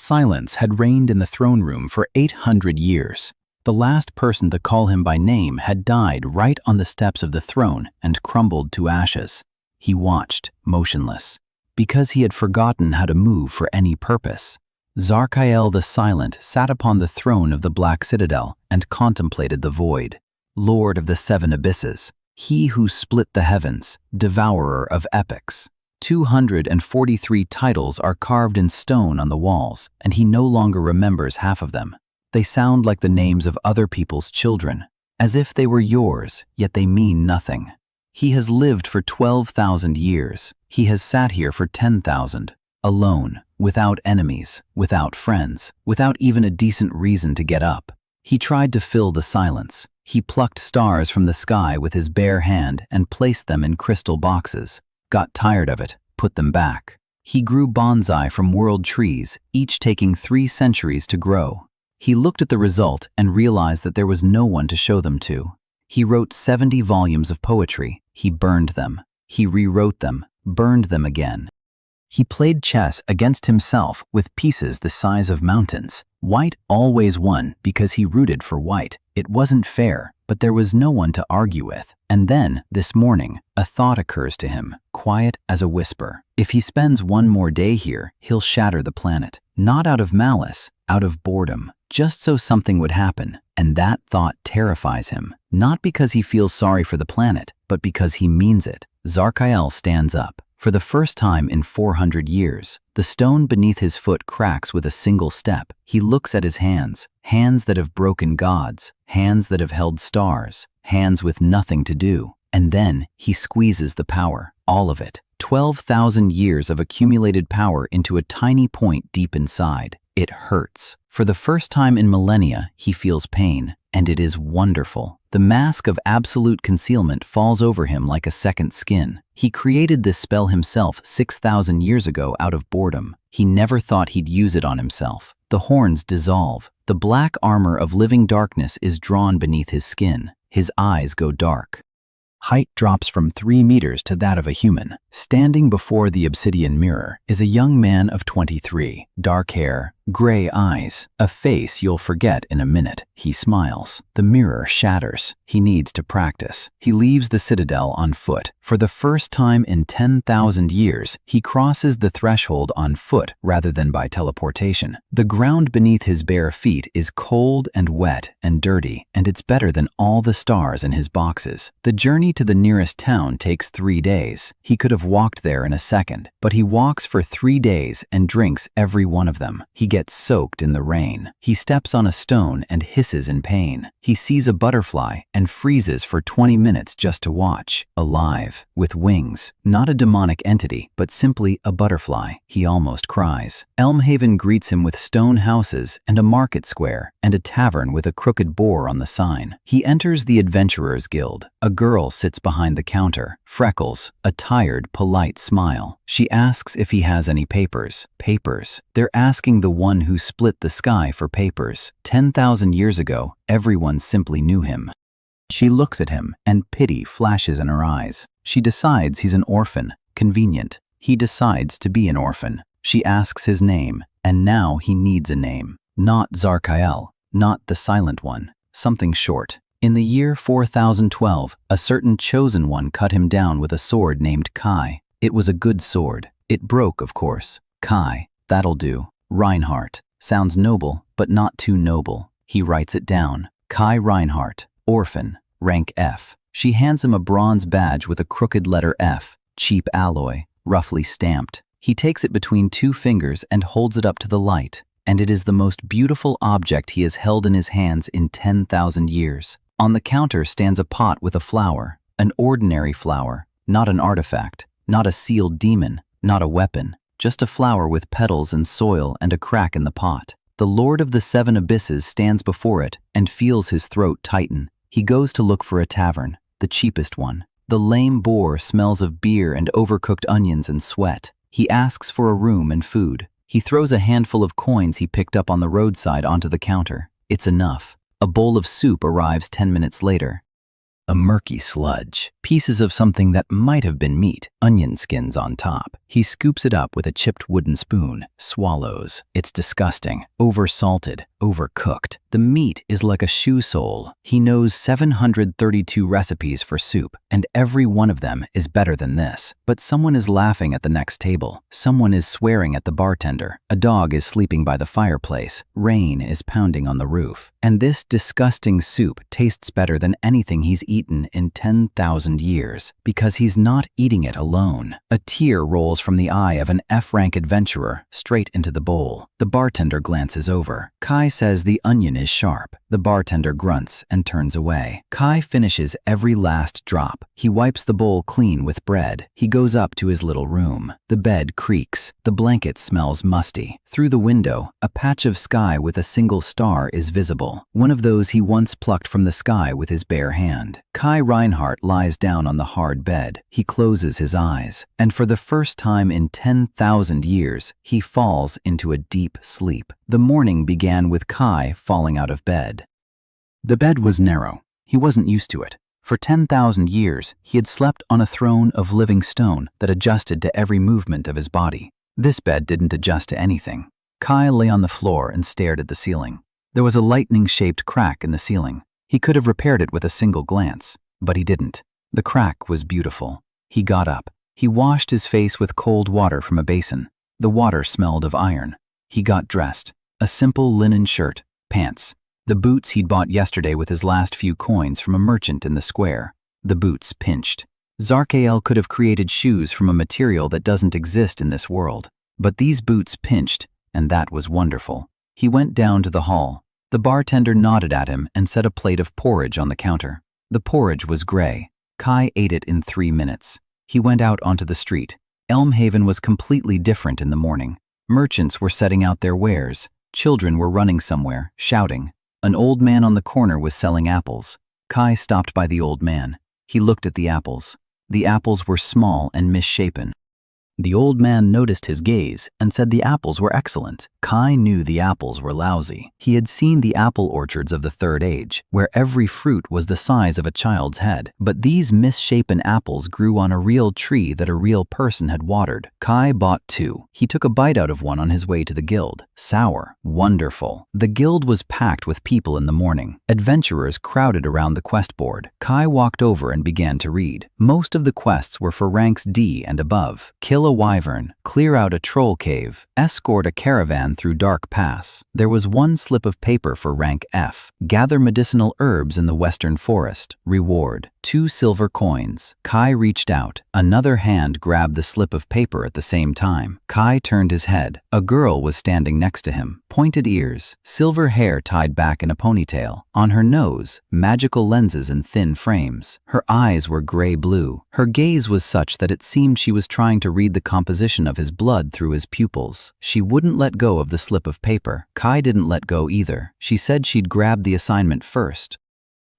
Silence had reigned in the throne room for 800 years. The last person to call him by name had died right on the steps of the throne and crumbled to ashes. He watched, motionless, because he had forgotten how to move for any purpose. Zarkael the Silent sat upon the throne of the Black Citadel and contemplated the void. Lord of the Seven Abysses, he who split the heavens, devourer of epics. 243 titles are carved in stone on the walls, and he no longer remembers half of them. They sound like the names of other people's children, as if they were yours, yet they mean nothing. He has lived for 12,000 years. He has sat here for 10,000, alone, without enemies, without friends, without even a decent reason to get up. He tried to fill the silence. He plucked stars from the sky with his bare hand and placed them in crystal boxes. Got tired of it, put them back. He grew bonsai from world trees, each taking 3 centuries to grow. He looked at the result and realized that there was no one to show them to. He wrote 70 volumes of poetry. He burned them. He rewrote them, burned them again. He played chess against himself with pieces the size of mountains. White always won because he rooted for white. It wasn't fair, but there was no one to argue with. And then, this morning, a thought occurs to him, quiet as a whisper. If he spends one more day here, he'll shatter the planet. Not out of malice, out of boredom, just so something would happen. And that thought terrifies him, not because he feels sorry for the planet, but because he means it. Zarkael stands up. For the first time in 400 years, the stone beneath his foot cracks with a single step. He looks at his hands, hands that have broken gods, hands that have held stars, hands with nothing to do. And then he squeezes the power, all of it. 12,000 years of accumulated power into a tiny point deep inside. It hurts. For the first time in millennia, he feels pain, and it is wonderful. The mask of absolute concealment falls over him like a second skin. He created this spell himself 6,000 years ago out of boredom. He never thought he'd use it on himself. The horns dissolve. The black armor of living darkness is drawn beneath his skin. His eyes go dark. Height drops from 3 meters to that of a human. Standing before the obsidian mirror is a young man of 23, dark hair, gray eyes, a face you'll forget in a minute. He smiles. The mirror shatters. He needs to practice. He leaves the citadel on foot. For the first time in 10,000 years, he crosses the threshold on foot rather than by teleportation. The ground beneath his bare feet is cold and wet and dirty, and it's better than all the stars in his boxes. The journey to the nearest town takes 3 days. He could have walked there in a second, but he walks for 3 days and drinks every one of them. He gets soaked in the rain. He steps on a stone and hisses in pain. He sees a butterfly and freezes for 20 minutes just to watch. Alive, with wings, not a demonic entity, but simply a butterfly. He almost cries. Elmhaven greets him with stone houses and a market square and a tavern with a crooked boar on the sign. He enters the Adventurers Guild. A girl sits behind the counter, freckles, a tired, polite smile. She asks if he has any papers. Papers. They're asking the one who split the sky for papers. 10,000 years ago, everyone simply knew him. She looks at him, and pity flashes in her eyes. She decides he's an orphan. Convenient. He decides to be an orphan. She asks his name, and now he needs a name. Not Zarkael, not the Silent One. Something short. In the year 4012, a certain chosen one cut him down with a sword named Kai. It was a good sword. It broke, of course. Kai, that'll do. Reinhardt. Sounds noble, but not too noble. He writes it down. Kai Reinhardt, orphan, rank F. She hands him a bronze badge with a crooked letter F, cheap alloy, roughly stamped. He takes it between 2 fingers and holds it up to the light, and it is the most beautiful object he has held in his hands in 10,000 years. On the counter stands a pot with a flower, an ordinary flower, not an artifact, not a sealed demon, not a weapon, just a flower with petals and soil and a crack in the pot. The Lord of the Seven Abysses stands before it and feels his throat tighten. He goes to look for a tavern, the cheapest one. The lame boar smells of beer and overcooked onions and sweat. He asks for a room and food. He throws a handful of coins he picked up on the roadside onto the counter. It's enough. A bowl of soup arrives 10 minutes later. A murky sludge, pieces of something that might have been meat, onion skins on top. He scoops it up with a chipped wooden spoon, swallows. It's disgusting, over-salted, overcooked. The meat is like a shoe sole. He knows 732 recipes for soup, and every one of them is better than this. But someone is laughing at the next table. Someone is swearing at the bartender. A dog is sleeping by the fireplace. Rain is pounding on the roof. And this disgusting soup tastes better than anything he's eaten in 10,000 years, because he's not eating it alone. A tear rolls from the eye of an F-rank adventurer straight into the bowl. The bartender glances over. Kai says the onion is sharp. The bartender grunts and turns away. Kai finishes every last drop. He wipes the bowl clean with bread. He goes up to his little room. The bed creaks. The blanket smells musty. Through the window, a patch of sky with a single star is visible. One of those he once plucked from the sky with his bare hand. Kai Reinhardt lies down on the hard bed. He closes his eyes, and for the first time in 10,000 years, he falls into a deep sleep. The morning began with Kai falling out of bed. The bed was narrow. He wasn't used to it. For 10,000 years, he had slept on a throne of living stone that adjusted to every movement of his body. This bed didn't adjust to anything. Kai lay on the floor and stared at the ceiling. There was a lightning-shaped crack in the ceiling. He could have repaired it with a single glance, but he didn't. The crack was beautiful. He got up. He washed his face with cold water from a basin. The water smelled of iron. He got dressed. A simple linen shirt, pants, the boots he'd bought yesterday with his last few coins from a merchant in the square. The boots pinched. Zarkael could have created shoes from a material that doesn't exist in this world. But these boots pinched, and that was wonderful. He went down to the hall. The bartender nodded at him and set a plate of porridge on the counter. The porridge was gray. Kai ate it in 3 minutes. He went out onto the street. Elmhaven was completely different in the morning. Merchants were setting out their wares. Children were running somewhere, shouting. An old man on the corner was selling apples. Kai stopped by the old man. He looked at the apples. The apples were small and misshapen. The old man noticed his gaze and said the apples were excellent. Kai knew the apples were lousy. He had seen the apple orchards of the Third Age, where every fruit was the size of a child's head. But these misshapen apples grew on a real tree that a real person had watered. Kai bought 2. He took a bite out of one on his way to the guild. Sour. Wonderful. The guild was packed with people in the morning. Adventurers crowded around the quest board. Kai walked over and began to read. Most of the quests were for ranks D and above. Kill a wyvern, clear out a troll cave, escort a caravan through dark pass. There was one slip of paper for rank F. Gather medicinal herbs in the western forest. Reward. 2 silver coins. Kai reached out. Another hand grabbed the slip of paper at the same time. Kai turned his head. A girl was standing next to him. Pointed ears, silver hair tied back in a ponytail. On her nose, magical lenses in thin frames. Her eyes were gray-blue. Her gaze was such that it seemed she was trying to read the composition of his blood through his pupils. She wouldn't let go of the slip of paper. Kai didn't let go either. She said she'd grabbed the assignment first.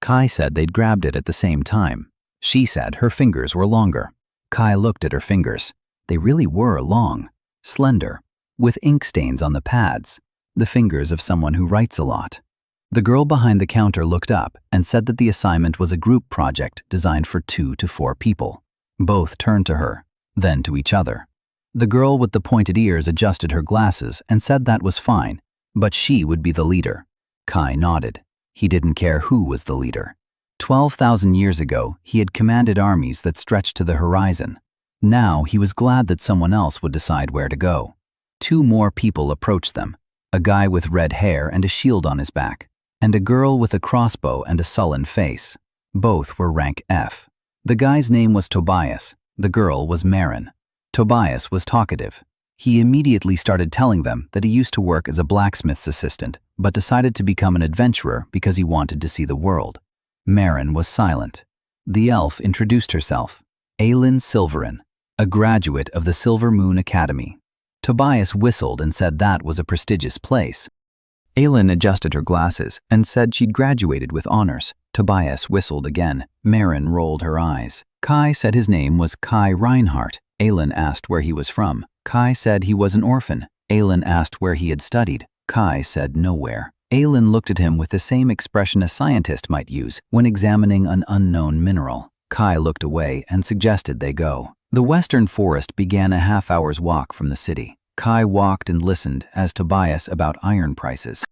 Kai said they'd grabbed it at the same time. She said her fingers were longer. Kai looked at her fingers. They really were long, slender, with ink stains on the pads, the fingers of someone who writes a lot. The girl behind the counter looked up and said that the assignment was a group project designed for 2 to 4 people. Both turned to her, then to each other. The girl with the pointed ears adjusted her glasses and said that was fine, but she would be the leader. Kai nodded. He didn't care who was the leader. 12,000 years ago, he had commanded armies that stretched to the horizon. Now he was glad that someone else would decide where to go. 2 more people approached them, a guy with red hair and a shield on his back, and a girl with a crossbow and a sullen face. Both were rank F. The guy's name was Tobias. The girl was Marin. Tobias was talkative. He immediately started telling them that he used to work as a blacksmith's assistant, but decided to become an adventurer because he wanted to see the world. Marin was silent. The elf introduced herself. Aelin Silverin, a graduate of the Silver Moon Academy. Tobias whistled and said that was a prestigious place. Aelin adjusted her glasses and said she'd graduated with honors. Tobias whistled again. Marin rolled her eyes. Kai said his name was Kai Reinhardt. Aelin asked where he was from. Kai said he was an orphan. Aelin asked where he had studied. Kai said nowhere. Aelin looked at him with the same expression a scientist might use when examining an unknown mineral. Kai looked away and suggested they go. The western forest began a half-hour's walk from the city. Kai walked and listened as Tobias about iron prices.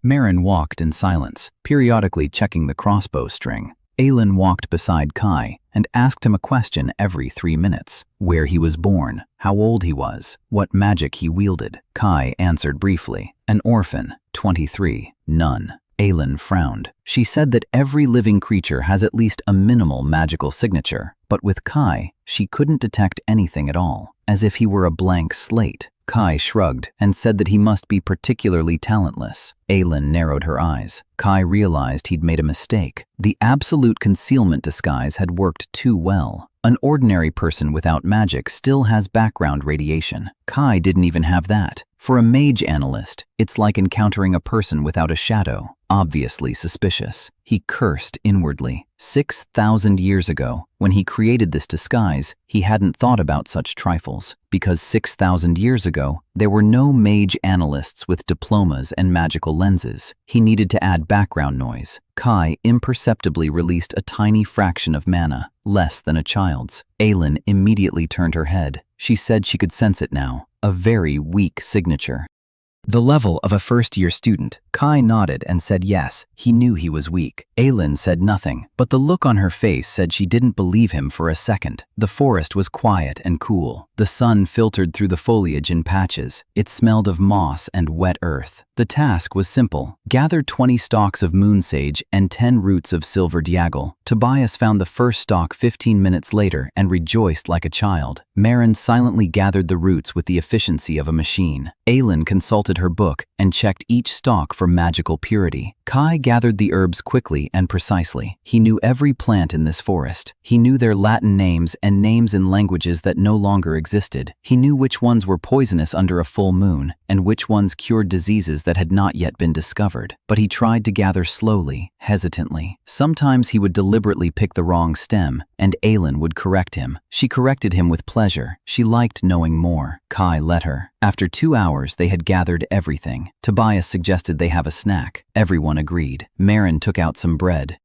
Marin walked in silence, periodically checking the crossbow string. Aelin walked beside Kai and asked him a question every 3 minutes. Where he was born, how old he was, what magic he wielded. Kai answered briefly. An orphan, 23, none. Aelin frowned. She said that every living creature has at least a minimal magical signature, but with Kai, she couldn't detect anything at all, as if he were a blank slate. Kai shrugged and said that he must be particularly talentless. Aelin narrowed her eyes. Kai realized he'd made a mistake. The absolute concealment disguise had worked too well. An ordinary person without magic still has background radiation. Kai didn't even have that. For a mage analyst, it's like encountering a person without a shadow, obviously suspicious. He cursed inwardly. 6,000 years ago, when he created this disguise, he hadn't thought about such trifles, because 6,000 years ago, there were no mage analysts with diplomas and magical lenses. He needed to add background noise. Kai imperceptibly released a tiny fraction of mana, less than a child's. Aelin immediately turned her head. She said she could sense it now. A very weak signature. The level of a first-year student. Kai nodded and said yes, he knew he was weak. Aelin said nothing, but the look on her face said she didn't believe him for a second. The forest was quiet and cool. The sun filtered through the foliage in patches. It smelled of moss and wet earth. The task was simple. Gather 20 stalks of moon sage and 10 roots of silver diagle. Tobias found the first stalk 15 minutes later and rejoiced like a child. Marin silently gathered the roots with the efficiency of a machine. Aelin consulted her book and checked each stalk for magical purity. Kai gathered the herbs quickly and precisely. He knew every plant in this forest. He knew their Latin names and names in languages that no longer existed. He knew which ones were poisonous under a full moon and which ones cured diseases that had not yet been discovered. But he tried to gather slowly, hesitantly. Sometimes he would deliberately pick the wrong stem, and Aelin would correct him. She corrected him with pleasure. She liked knowing more. Kai let her. After 2 hours, they had gathered everything. Tobias suggested they have a snack. Everyone agreed. Marin took out some bread.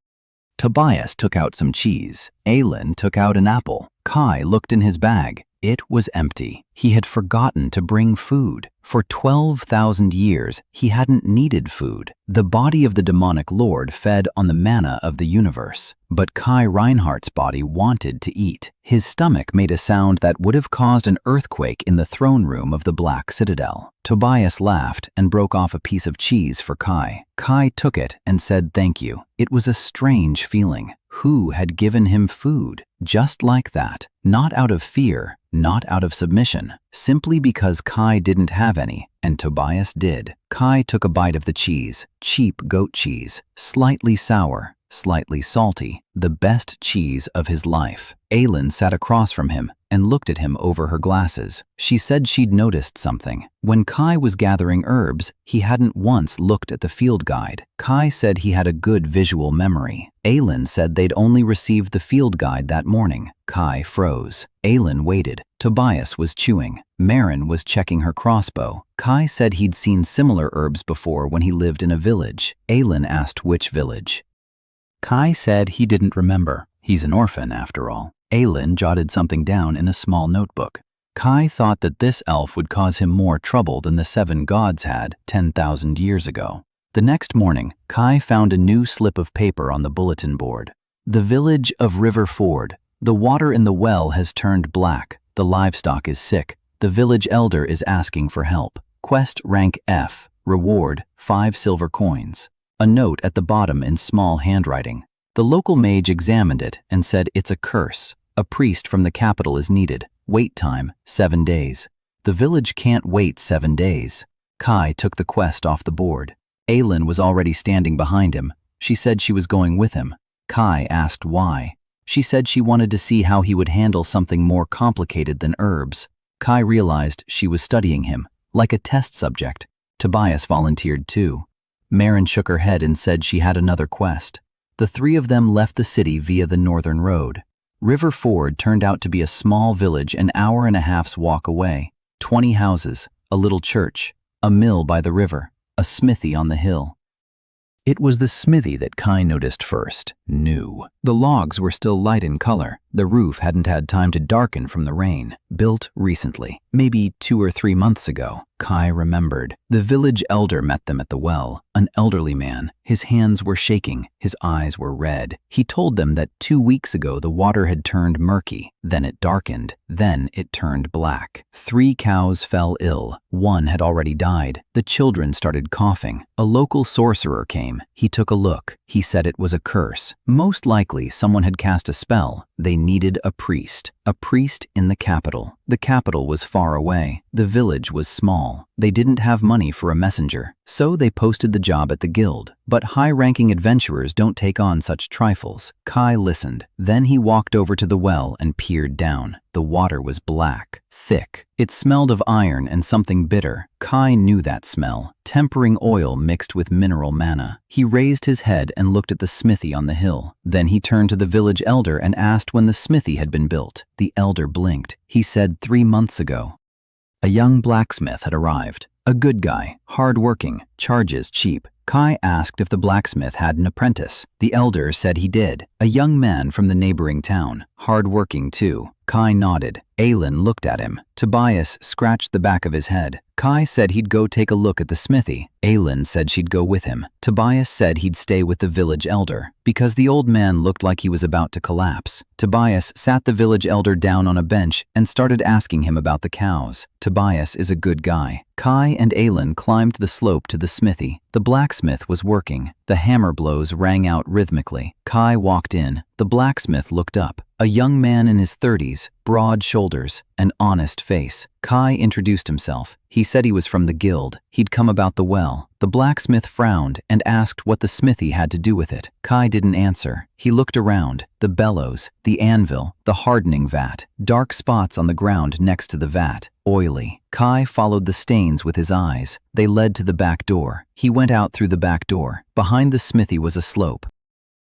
Tobias took out some cheese. Aelin took out an apple. Kai looked in his bag. It was empty. He had forgotten to bring food. For 12,000 years, he hadn't needed food. The body of the demonic lord fed on the mana of the universe. But Kai Reinhardt's body wanted to eat. His stomach made a sound that would have caused an earthquake in the throne room of the Black Citadel. Tobias laughed and broke off a piece of cheese for Kai. Kai took it and said thank you. It was a strange feeling. Who had given him food? Just like that. Not out of fear, not out of submission. Simply because Kai didn't have any, and Tobias did. Kai took a bite of the cheese. Cheap goat cheese. Slightly sour, slightly salty. The best cheese of his life. Aelin sat across from him and looked at him over her glasses. She said she'd noticed something. When Kai was gathering herbs, he hadn't once looked at the field guide. Kai said he had a good visual memory. Aelin said they'd only received the field guide that morning. Kai froze. Aelin waited. Tobias was chewing. Marin was checking her crossbow. Kai said he'd seen similar herbs before when he lived in a village. Aelin asked which village. Kai said he didn't remember. He's an orphan, after all. Aelin jotted something down in a small notebook. Kai thought that this elf would cause him more trouble than the 7 gods had 10,000 years ago. The next morning, Kai found a new slip of paper on the bulletin board. The village of River Ford. The water in the well has turned black. The livestock is sick. The village elder is asking for help. Quest rank F. Reward 5 silver coins. A note at the bottom in small handwriting. The local mage examined it and said it's a curse. A priest from the capital is needed. Wait time, 7 days. The village can't wait 7 days. Kai took the quest off the board. Aelin was already standing behind him. She said she was going with him. Kai asked why. She said she wanted to see how he would handle something more complicated than herbs. Kai realized she was studying him, like a test subject. Tobias volunteered too. Marin shook her head and said she had another quest. The 3 of them left the city via the northern road. River Ford turned out to be a small village an hour and a half's walk away. 20 houses, a little church, a mill by the river, a smithy on the hill. It was the smithy that Kai noticed first, new. The logs were still light in color. The roof hadn't had time to darken from the rain. Built recently, maybe 2 or 3 months ago. Kai remembered. The village elder met them at the well, an elderly man. His hands were shaking, his eyes were red. He told them that 2 weeks ago the water had turned murky, then it darkened, then it turned black. 3 cows fell ill. 1 had already died. The children started coughing. A local sorcerer came. He took a look. He said it was a curse. Most likely someone had cast a spell. They needed a priest in the capital. The capital was far away. The village was small. They didn't have money for a messenger, so they posted the job at the guild. But high-ranking adventurers don't take on such trifles. Kai listened. Then he walked over to the well and peered down. The water was black, thick. It smelled of iron and something bitter. Kai knew that smell, tempering oil mixed with mineral manna. He raised his head and looked at the smithy on the hill. Then he turned to the village elder and asked when the smithy had been built. The elder blinked. He said 3 months ago. A young blacksmith had arrived. A good guy, hard-working, charges cheap. Kai asked if the blacksmith had an apprentice. The elder said he did. A young man from the neighboring town, hard-working too. Kai nodded. Aelin looked at him. Tobias scratched the back of his head. Kai said he'd go take a look at the smithy. Aelin said she'd go with him. Tobias said he'd stay with the village elder, because the old man looked like he was about to collapse. Tobias sat the village elder down on a bench and started asking him about the cows. Tobias is a good guy. Kai and Aelin climbed the slope to the smithy. The blacksmith was working. The hammer blows rang out rhythmically. Kai walked in. The blacksmith looked up. A young man in his 30s, broad shoulders, an honest face. Kai introduced himself. He said he was from the guild. He'd come about the well. The blacksmith frowned and asked what the smithy had to do with it. Kai didn't answer. He looked around. The bellows, the anvil, the hardening vat, dark spots on the ground next to the vat, oily. Kai followed the stains with his eyes. They led to the back door. He went out through the back door. Behind the smithy was a slope.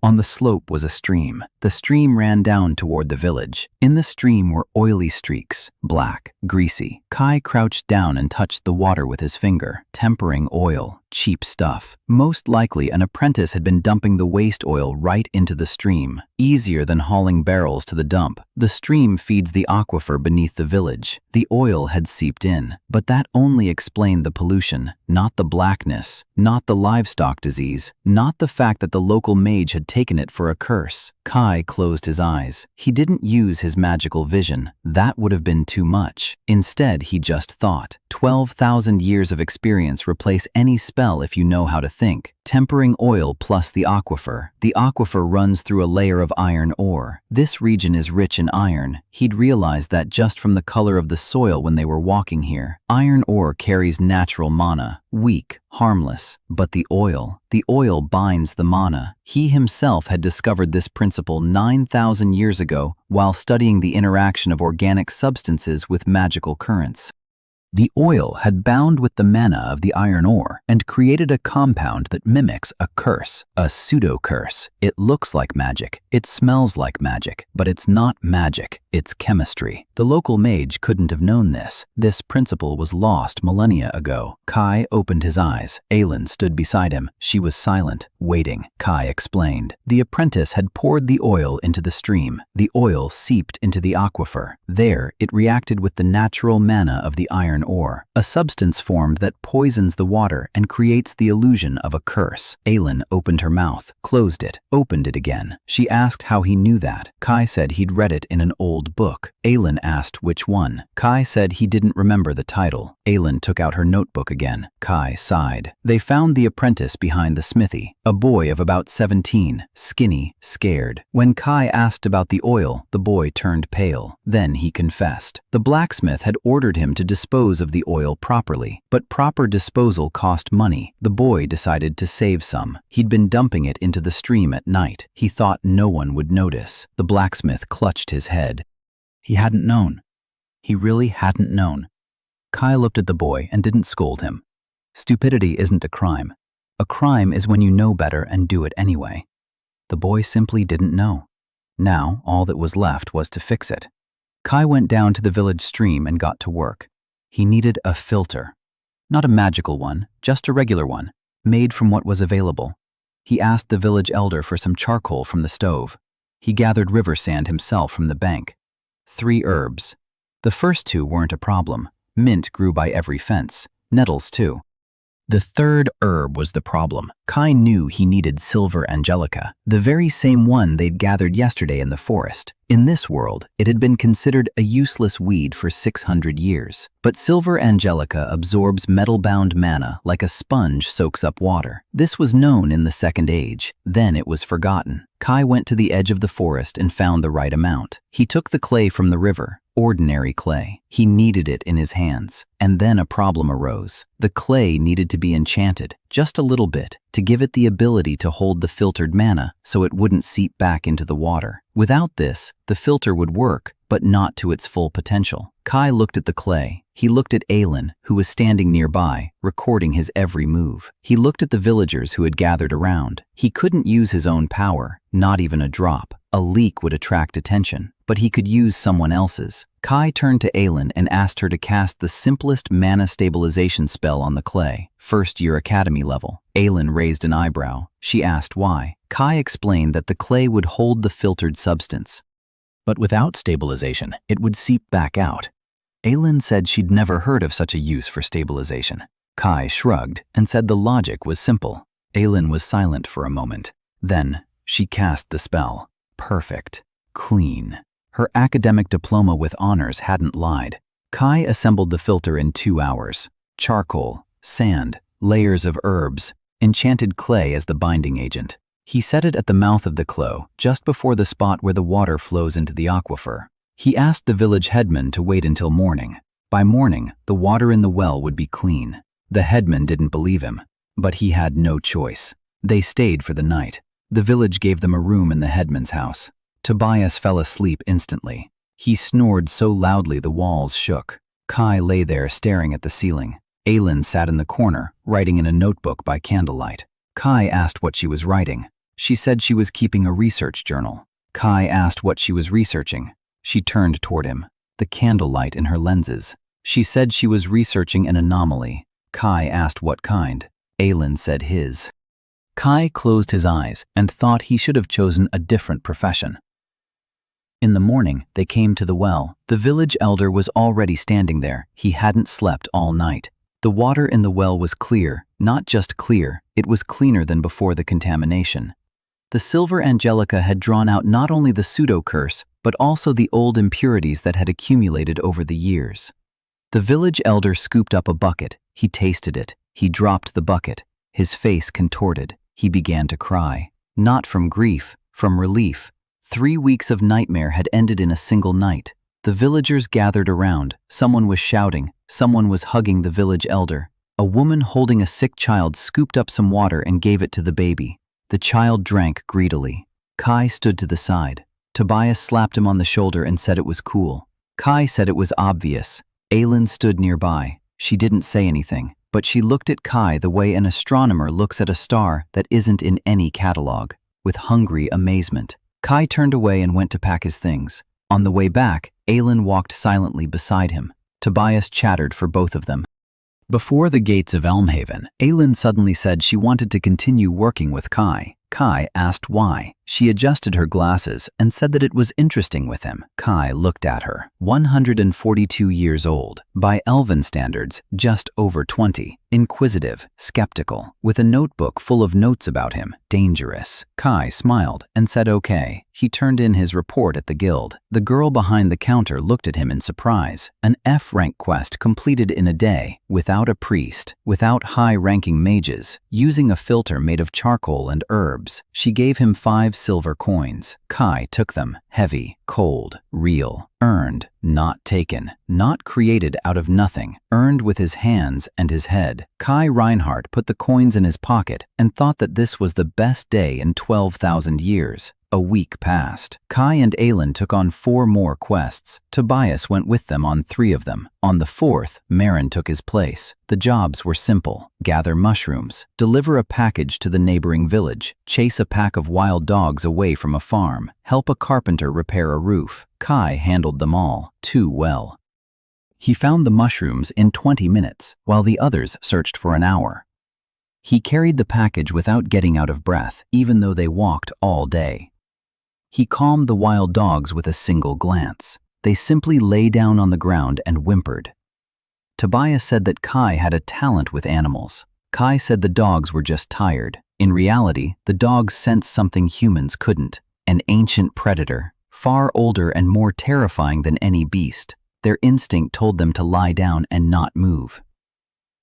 On the slope was a stream. The stream ran down toward the village. In the stream were oily streaks, black, greasy. Kai crouched down and touched the water with his finger. Tempering oil, cheap stuff. Most likely an apprentice had been dumping the waste oil right into the stream. Easier than hauling barrels to the dump. The stream feeds the aquifer beneath the village. The oil had seeped in, but that only explained the pollution, not the blackness, not the livestock disease, not the fact that the local mage had taken it for a curse. Kai closed his eyes. He didn't use his magical vision. That would have been too much. Instead, he just thought. 12,000 years of experience replace any spell if you know how to think. Tempering oil plus the aquifer. The aquifer runs through a layer of iron ore. This region is rich in iron. He'd realized that just from the color of the soil when they were walking here. Iron ore carries natural mana, weak, harmless. But the oil binds the mana. He himself had discovered this principle 9,000 years ago while studying the interaction of organic substances with magical currents. The oil had bound with the mana of the iron ore and created a compound that mimics a curse, a pseudo-curse. It looks like magic, it smells like magic, but it's not magic, it's chemistry. The local mage couldn't have known this. This principle was lost millennia ago. Kai opened his eyes. Aelin stood beside him. She was silent, waiting. Kai explained. The apprentice had poured the oil into the stream. The oil seeped into the aquifer. There, it reacted with the natural mana of the iron ore, a substance formed that poisons the water and creates the illusion of a curse. Aelin opened her mouth, closed it, opened it again. She asked how he knew that. Kai said he'd read it in an old book. Aelin asked which one. Kai said he didn't remember the title. Aelin took out her notebook again. Kai sighed. They found the apprentice behind the smithy, a boy of about 17, skinny, scared. When Kai asked about the oil, the boy turned pale. Then he confessed. The blacksmith had ordered him to dispose of the oil properly, but proper disposal cost money. The boy decided to save some. He'd been dumping it into the stream at night. He thought no one would notice. The blacksmith clutched his head. He hadn't known. He really hadn't known. Kai looked at the boy and didn't scold him. Stupidity isn't a crime. A crime is when you know better and do it anyway. The boy simply didn't know. Now, all that was left was to fix it. Kai went down to the village stream and got to work. He needed a filter. Not a magical one, just a regular one, made from what was available. He asked the village elder for some charcoal from the stove. He gathered river sand himself from the bank. 3 herbs. The first 2 weren't a problem. Mint grew by every fence. Nettles, too. The 3rd herb was the problem. Kai knew he needed silver angelica, the very same one they'd gathered yesterday in the forest. In this world, it had been considered a useless weed for 600 years. But silver angelica absorbs metal-bound mana like a sponge soaks up water. This was known in the Second Age. Then it was forgotten. Kai went to the edge of the forest and found the right amount. He took the clay from the river. Ordinary clay. He kneaded it in his hands. And then a problem arose. The clay needed to be enchanted, just a little bit, to give it the ability to hold the filtered mana so it wouldn't seep back into the water. Without this, the filter would work, but not to its full potential. Kai looked at the clay. He looked at Aelin, who was standing nearby, recording his every move. He looked at the villagers who had gathered around. He couldn't use his own power, not even a drop. A leak would attract attention, but he could use someone else's. Kai turned to Aelin and asked her to cast the simplest mana stabilization spell on the clay, first-year academy level. Aelin raised an eyebrow. She asked why. Kai explained that the clay would hold the filtered substance, but without stabilization, it would seep back out. Aelin said she'd never heard of such a use for stabilization. Kai shrugged and said the logic was simple. Aelin was silent for a moment. Then, she cast the spell. Perfect. Clean. Her academic diploma with honors hadn't lied. Kai assembled the filter in 2 hours. Charcoal, sand, layers of herbs, enchanted clay as the binding agent. He set it at the mouth of the clo, just before the spot where the water flows into the aquifer. He asked the village headman to wait until morning. By morning, the water in the well would be clean. The headman didn't believe him, but he had no choice. They stayed for the night. The village gave them a room in the headman's house. Tobias fell asleep instantly. He snored so loudly the walls shook. Kai lay there staring at the ceiling. Aelin sat in the corner, writing in a notebook by candlelight. Kai asked what she was writing. She said she was keeping a research journal. Kai asked what she was researching. She turned toward him, the candlelight in her lenses. She said she was researching an anomaly. Kai asked what kind. Aelin said his. Kai closed his eyes and thought he should have chosen a different profession. In the morning, they came to the well. The village elder was already standing there. He hadn't slept all night. The water in the well was clear, not just clear, it was cleaner than before the contamination. The silver angelica had drawn out not only the pseudo-curse, but also the old impurities that had accumulated over the years. The village elder scooped up a bucket. He tasted it. He dropped the bucket. His face contorted. He began to cry. Not from grief, from relief. 3 weeks of nightmare had ended in a single night. The villagers gathered around. Someone was shouting. Someone was hugging the village elder. A woman holding a sick child scooped up some water and gave it to the baby. The child drank greedily. Kai stood to the side. Tobias slapped him on the shoulder and said it was cool. Kai said it was obvious. Aelin stood nearby. She didn't say anything, but she looked at Kai the way an astronomer looks at a star that isn't in any catalog, with hungry amazement. Kai turned away and went to pack his things. On the way back, Aelin walked silently beside him. Tobias chattered for both of them. Before the gates of Elmhaven, Aelin suddenly said she wanted to continue working with Kai. Kai asked why. She adjusted her glasses and said that it was interesting with him. Kai looked at her. 142 years old. By elven standards, just over 20. Inquisitive, skeptical, with a notebook full of notes about him. Dangerous. Kai smiled and said okay. He turned in his report at the guild. The girl behind the counter looked at him in surprise. An F-rank quest completed in a day, without a priest, without high-ranking mages, using a filter made of charcoal and herbs. She gave him 5 silver coins. Kai took them. Heavy, cold, real. Earned, not taken. Not created out of nothing. Earned with his hands and his head. Kai Reinhardt put the coins in his pocket and thought that this was the best day in 12,000 years. A week passed. Kai and Aelin took on 4 more quests. Tobias went with them on 3 of them. On the 4th, Marin took his place. The jobs were simple. Gather mushrooms. Deliver a package to the neighboring village. Chase a pack of wild dogs away from a farm. Help a carpenter repair a roof. Kai handled them all too well. He found the mushrooms in 20 minutes, while the others searched for an hour. He carried the package without getting out of breath, even though they walked all day. He calmed the wild dogs with a single glance. They simply lay down on the ground and whimpered. Tobias said that Kai had a talent with animals. Kai said the dogs were just tired. In reality, the dogs sensed something humans couldn't. An ancient predator, far older and more terrifying than any beast. Their instinct told them to lie down and not move.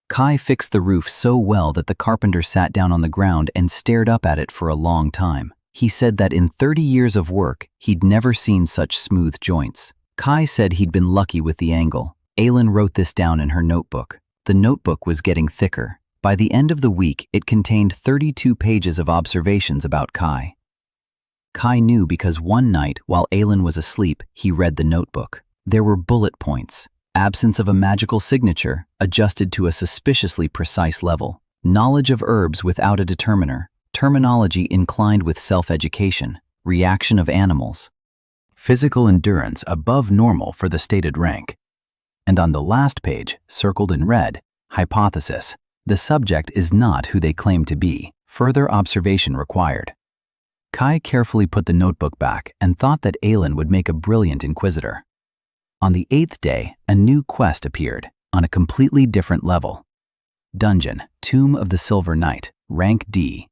Kai fixed the roof so well that the carpenter sat down on the ground and stared up at it for a long time. He said that in 30 years of work, he'd never seen such smooth joints. Kai said he'd been lucky with the angle. Aylin wrote this down in her notebook. The notebook was getting thicker. By the end of the week, it contained 32 pages of observations about Kai. Kai knew because one night, while Aylin was asleep, he read the notebook. There were bullet points. Absence of a magical signature, adjusted to a suspiciously precise level. Knowledge of herbs without a determiner. Terminology inclined with self-education. Reaction of animals. Physical endurance above normal for the stated rank. And on the last page, circled in red, hypothesis. The subject is not who they claim to be. Further observation required. Kai carefully put the notebook back and thought that Aylin would make a brilliant inquisitor. On the 8th day, a new quest appeared, on a completely different level. Dungeon, Tomb of the Silver Knight, rank D.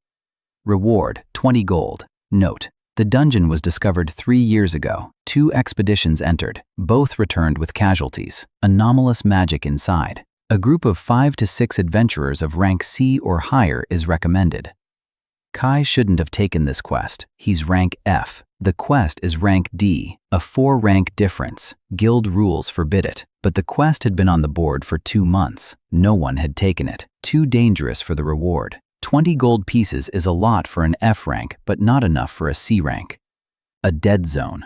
Reward, 20 gold. Note, the dungeon was discovered 3 years ago. 2 expeditions entered, both returned with casualties. Anomalous magic inside. A group of 5 to 6 adventurers of rank C or higher is recommended. Kai shouldn't have taken this quest. He's rank F. The quest is rank D, a 4-rank difference. Guild rules forbid it, but the quest had been on the board for 2 months. No one had taken it. Too dangerous for the reward. 20 gold pieces is a lot for an F rank, but not enough for a C rank. A dead zone.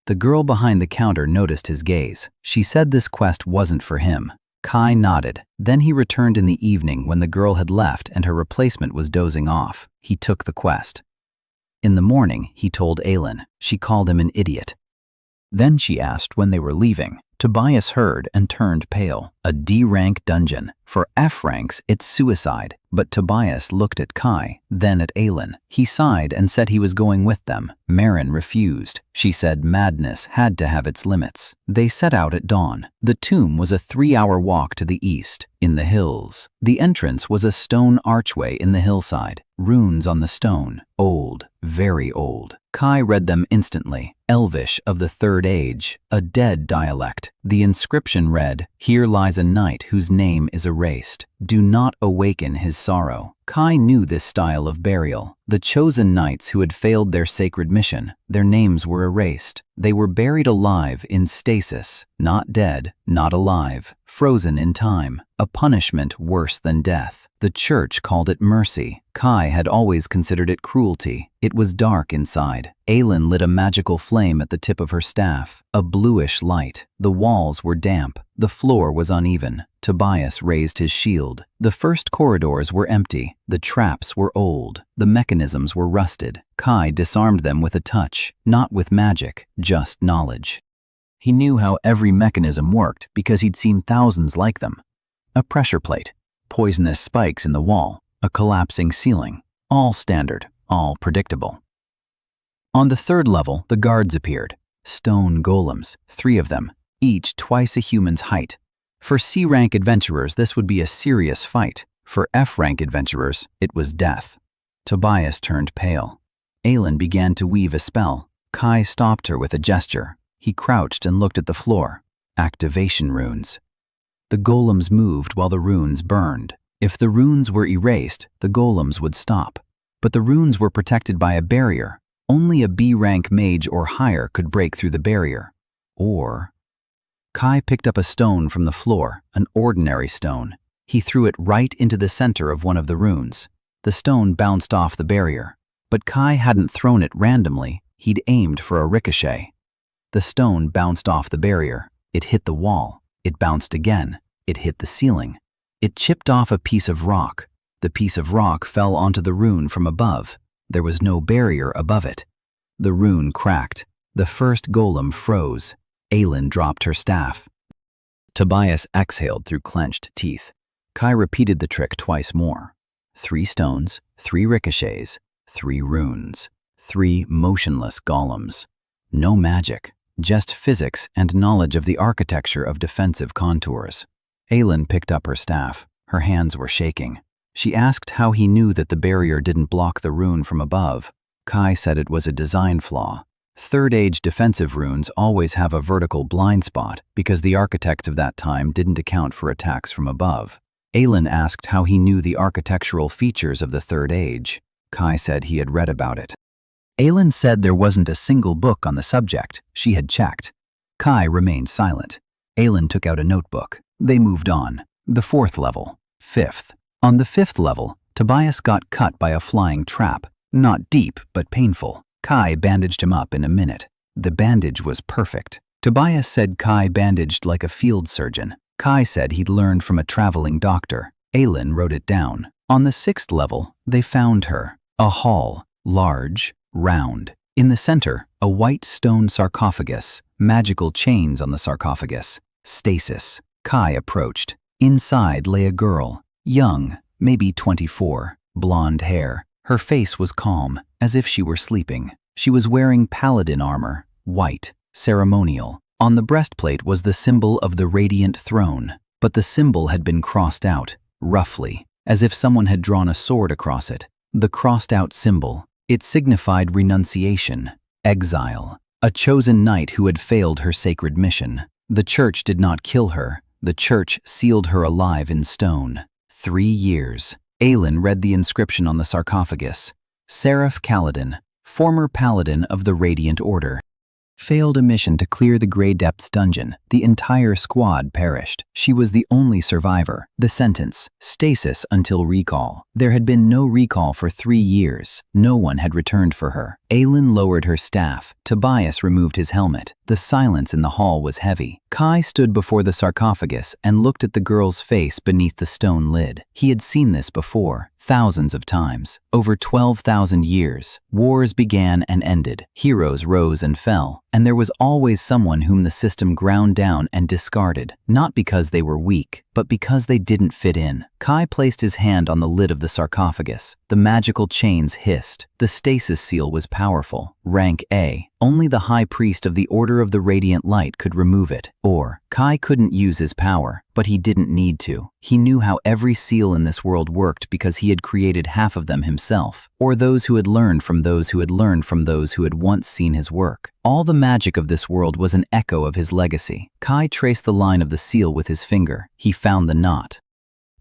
The girl behind the counter noticed his gaze. She said this quest wasn't for him. Kai nodded. Then he returned in the evening when the girl had left and her replacement was dozing off. He took the quest. In the morning, he told Aylin. She called him an idiot. Then she asked when they were leaving. Tobias heard and turned pale. A D-rank dungeon. For F ranks, it's suicide. But Tobias looked at Kai, then at Aylin. He sighed and said he was going with them. Marin refused. She said madness had to have its limits. They set out at dawn. The tomb was a 3-hour walk to the east, in the hills. The entrance was a stone archway in the hillside. Runes on the stone. Old, very old. Kai read them instantly. Elvish of the Third Age, a dead dialect. The inscription read, "Here lies a knight whose name is erased. Do not awaken his sorrow." Kai knew this style of burial. The chosen knights who had failed their sacred mission, their names were erased. They were buried alive in stasis, not dead, not alive, frozen in time, a punishment worse than death. The church called it mercy. Kai had always considered it cruelty. It was dark inside. Aylin lit a magical flame at the tip of her staff, a bluish light. The walls were damp. The floor was uneven. Tobias raised his shield. The first corridors were empty. The traps were old. The mechanisms were rusted. Kai disarmed them with a touch, not with magic, just knowledge. He knew how every mechanism worked because he'd seen thousands like them. A pressure plate, poisonous spikes in the wall, a collapsing ceiling, all standard, all predictable. On the 3rd level, the guards appeared. Stone golems, 3 of them, each twice a human's height. For C-rank adventurers, this would be a serious fight. For F-rank adventurers, it was death. Tobias turned pale. Aylin began to weave a spell. Kai stopped her with a gesture. He crouched and looked at the floor. Activation runes. The golems moved while the runes burned. If the runes were erased, the golems would stop. But the runes were protected by a barrier. Only a B-rank mage or higher could break through the barrier. Or... Kai picked up a stone from the floor, an ordinary stone. He threw it right into the center of one of the runes. The stone bounced off the barrier. But Kai hadn't thrown it randomly. He'd aimed for a ricochet. The stone bounced off the barrier. It hit the wall. It bounced again. It hit the ceiling. It chipped off a piece of rock. The piece of rock fell onto the rune from above. There was no barrier above it. The rune cracked. The first golem froze. Aylin dropped her staff. Tobias exhaled through clenched teeth. Kai repeated the trick twice more. 3 stones, 3 ricochets, 3 runes, 3 motionless golems. No magic, just physics and knowledge of the architecture of defensive contours. Aylin picked up her staff. Her hands were shaking. She asked how he knew that the barrier didn't block the rune from above. Kai said it was a design flaw. Third Age defensive runes always have a vertical blind spot because the architects of that time didn't account for attacks from above. Aylin asked how he knew the architectural features of the Third Age. Kai said he had read about it. Aylin said there wasn't a single book on the subject. She had checked. Kai remained silent. Aylin took out a notebook. They moved on. The 4th level. 5th. On the 5th level, Tobias got cut by a flying trap. Not deep, but painful. Kai bandaged him up in a minute. The bandage was perfect. Tobias said Kai bandaged like a field surgeon. Kai said he'd learned from a traveling doctor. Aylin wrote it down. On the 6th level, they found her. A hall, large, round. In the center, a white stone sarcophagus. Magical chains on the sarcophagus. Stasis. Kai approached. Inside lay a girl. Young, maybe 24. Blonde hair. Her face was calm, as if she were sleeping. She was wearing paladin armor, white, ceremonial. On the breastplate was the symbol of the radiant throne, but the symbol had been crossed out, roughly, as if someone had drawn a sword across it. The crossed-out symbol. It signified renunciation, exile, a chosen knight who had failed her sacred mission. The church did not kill her. The church sealed her alive in stone. 3 years. Aylin read the inscription on the sarcophagus. Seraph Kaladin, former paladin of the Radiant Order. Failed a mission to clear the Grey Depths dungeon. The entire squad perished. She was the only survivor. The sentence, stasis until recall. There had been no recall for 3 years. No one had returned for her. Aylin lowered her staff. Tobias removed his helmet. The silence in the hall was heavy. Kai stood before the sarcophagus and looked at the girl's face beneath the stone lid. He had seen this before, thousands of times. Over 12,000 years, wars began and ended. Heroes rose and fell. And there was always someone whom the system ground down and discarded, not because they were weak, but because they didn't fit in. Kai placed his hand on the lid of the sarcophagus. The magical chains hissed. The stasis seal was powerful. Rank A. Only the High Priest of the Order of the Radiant Light could remove it. Or, Kai couldn't use his power, but he didn't need to. He knew how every seal in this world worked because he had created half of them himself, or those who had learned from those who had learned from those who had once seen his work. All the magic of this world was an echo of his legacy. Kai traced the line of the seal with his finger. He found the knot.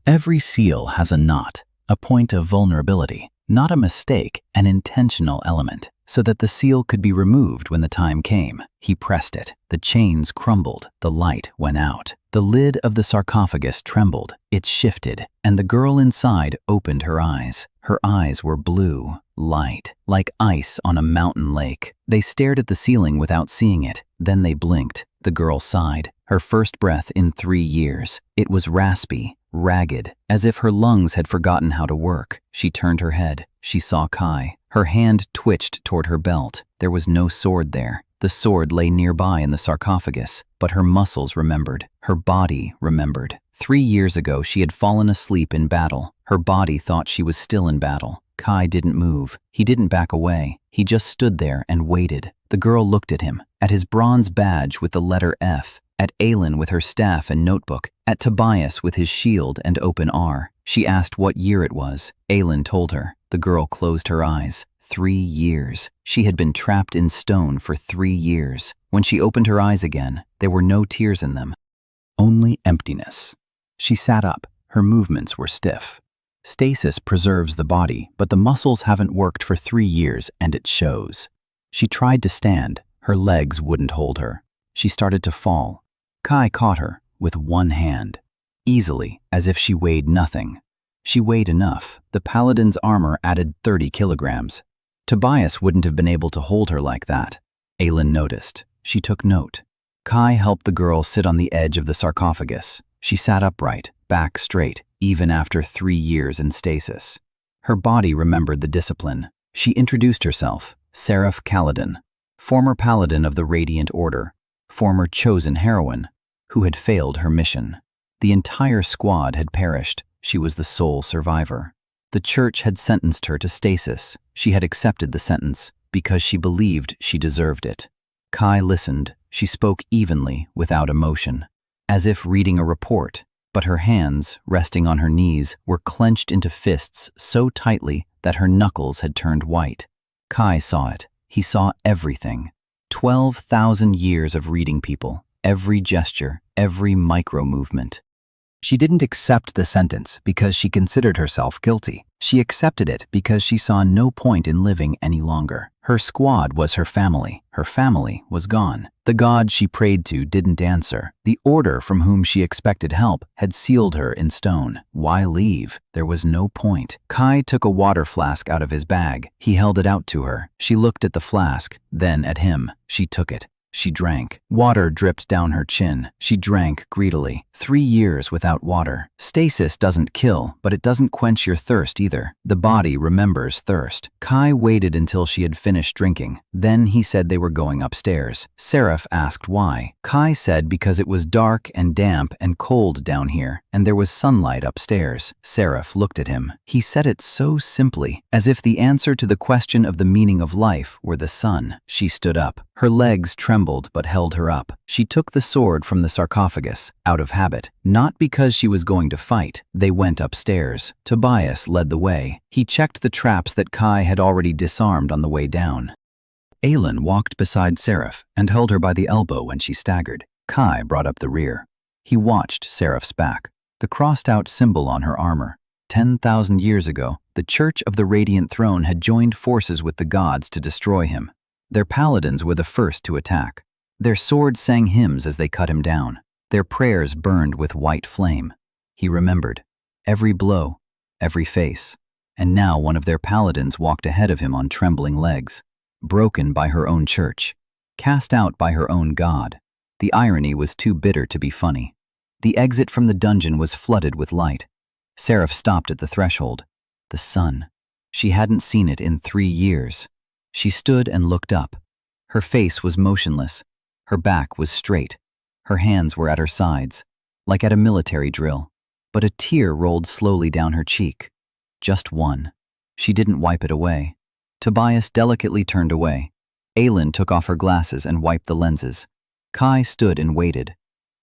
Every seal has a knot, a point of vulnerability, not a mistake, an intentional element, so that the seal could be removed when the time came. He pressed it. The chains crumbled. The light went out. The lid of the sarcophagus trembled. It shifted, and the girl inside opened her eyes. Her eyes were blue, light, like ice on a mountain lake. They stared at the ceiling without seeing it. Then they blinked. The girl sighed, her first breath in 3 years. It was raspy, ragged, as if her lungs had forgotten how to work. She turned her head. She saw Kai. Her hand twitched toward her belt. There was no sword there. The sword lay nearby in the sarcophagus, but her muscles remembered. Her body remembered. 3 years ago, she had fallen asleep in battle. Her body thought she was still in battle. Kai didn't move. He didn't back away. He just stood there and waited. The girl looked at him, at his bronze badge with the letter F, at Aylin with her staff and notebook, at Tobias with his shield and open R. She asked what year it was. Aylin told her. The girl closed her eyes. 3 years. She had been trapped in stone for 3 years. When she opened her eyes again, there were no tears in them. Only emptiness. She sat up. Her movements were stiff. Stasis preserves the body, but the muscles haven't worked for 3 years, and it shows. She tried to stand. Her legs wouldn't hold her. She started to fall. Kai caught her with one hand, easily, as if she weighed nothing. She weighed enough. The paladin's armor added 30 kilograms. Tobias wouldn't have been able to hold her like that. Aylin noticed. She took note. Kai helped the girl sit on the edge of the sarcophagus. She sat upright, back straight, even after 3 years in stasis. Her body remembered the discipline. She introduced herself, Seraph Kaladin, former paladin of the Radiant Order, former chosen heroine, who had failed her mission. The entire squad had perished. She was the sole survivor. The church had sentenced her to stasis. She had accepted the sentence because she believed she deserved it. Kai listened. She spoke evenly, without emotion, as if reading a report, but her hands, resting on her knees, were clenched into fists so tightly that her knuckles had turned white. Kai saw it. He saw everything. 12,000 years of reading people, every gesture, every micro-movement. She didn't accept the sentence because she considered herself guilty. She accepted it because she saw no point in living any longer. Her squad was her family. Her family was gone. The god she prayed to didn't answer. The order from whom she expected help had sealed her in stone. Why leave? There was no point. Kai took a water flask out of his bag. He held it out to her. She looked at the flask, then at him. She took it. She drank. Water dripped down her chin. She drank greedily. 3 years without water. Stasis doesn't kill, but it doesn't quench your thirst either. The body remembers thirst. Kai waited until she had finished drinking. Then he said they were going upstairs. Seraph asked why. Kai said because it was dark and damp and cold down here, and there was sunlight upstairs. Seraph looked at him. He said it so simply, as if the answer to the question of the meaning of life were the sun. She stood up. Her legs trembled but held her up. She took the sword from the sarcophagus, out of habit, not because she was going to fight. They went upstairs. Tobias led the way. He checked the traps that Kai had already disarmed on the way down. Aelin walked beside Seraph and held her by the elbow when she staggered. Kai brought up the rear. He watched Seraph's back, the crossed-out symbol on her armor. 10,000 years ago, the Church of the Radiant Throne had joined forces with the gods to destroy him. Their paladins were the first to attack. Their swords sang hymns as they cut him down. Their prayers burned with white flame. He remembered every blow, every face, and now one of their paladins walked ahead of him on trembling legs, broken by her own church, cast out by her own god. The irony was too bitter to be funny. The exit from the dungeon was flooded with light. Seraph stopped at the threshold. The sun. She hadn't seen it in 3 years. She stood and looked up. Her face was motionless. Her back was straight. Her hands were at her sides, like at a military drill. But a tear rolled slowly down her cheek. Just one. She didn't wipe it away. Tobias delicately turned away. Aelin took off her glasses and wiped the lenses. Kai stood and waited.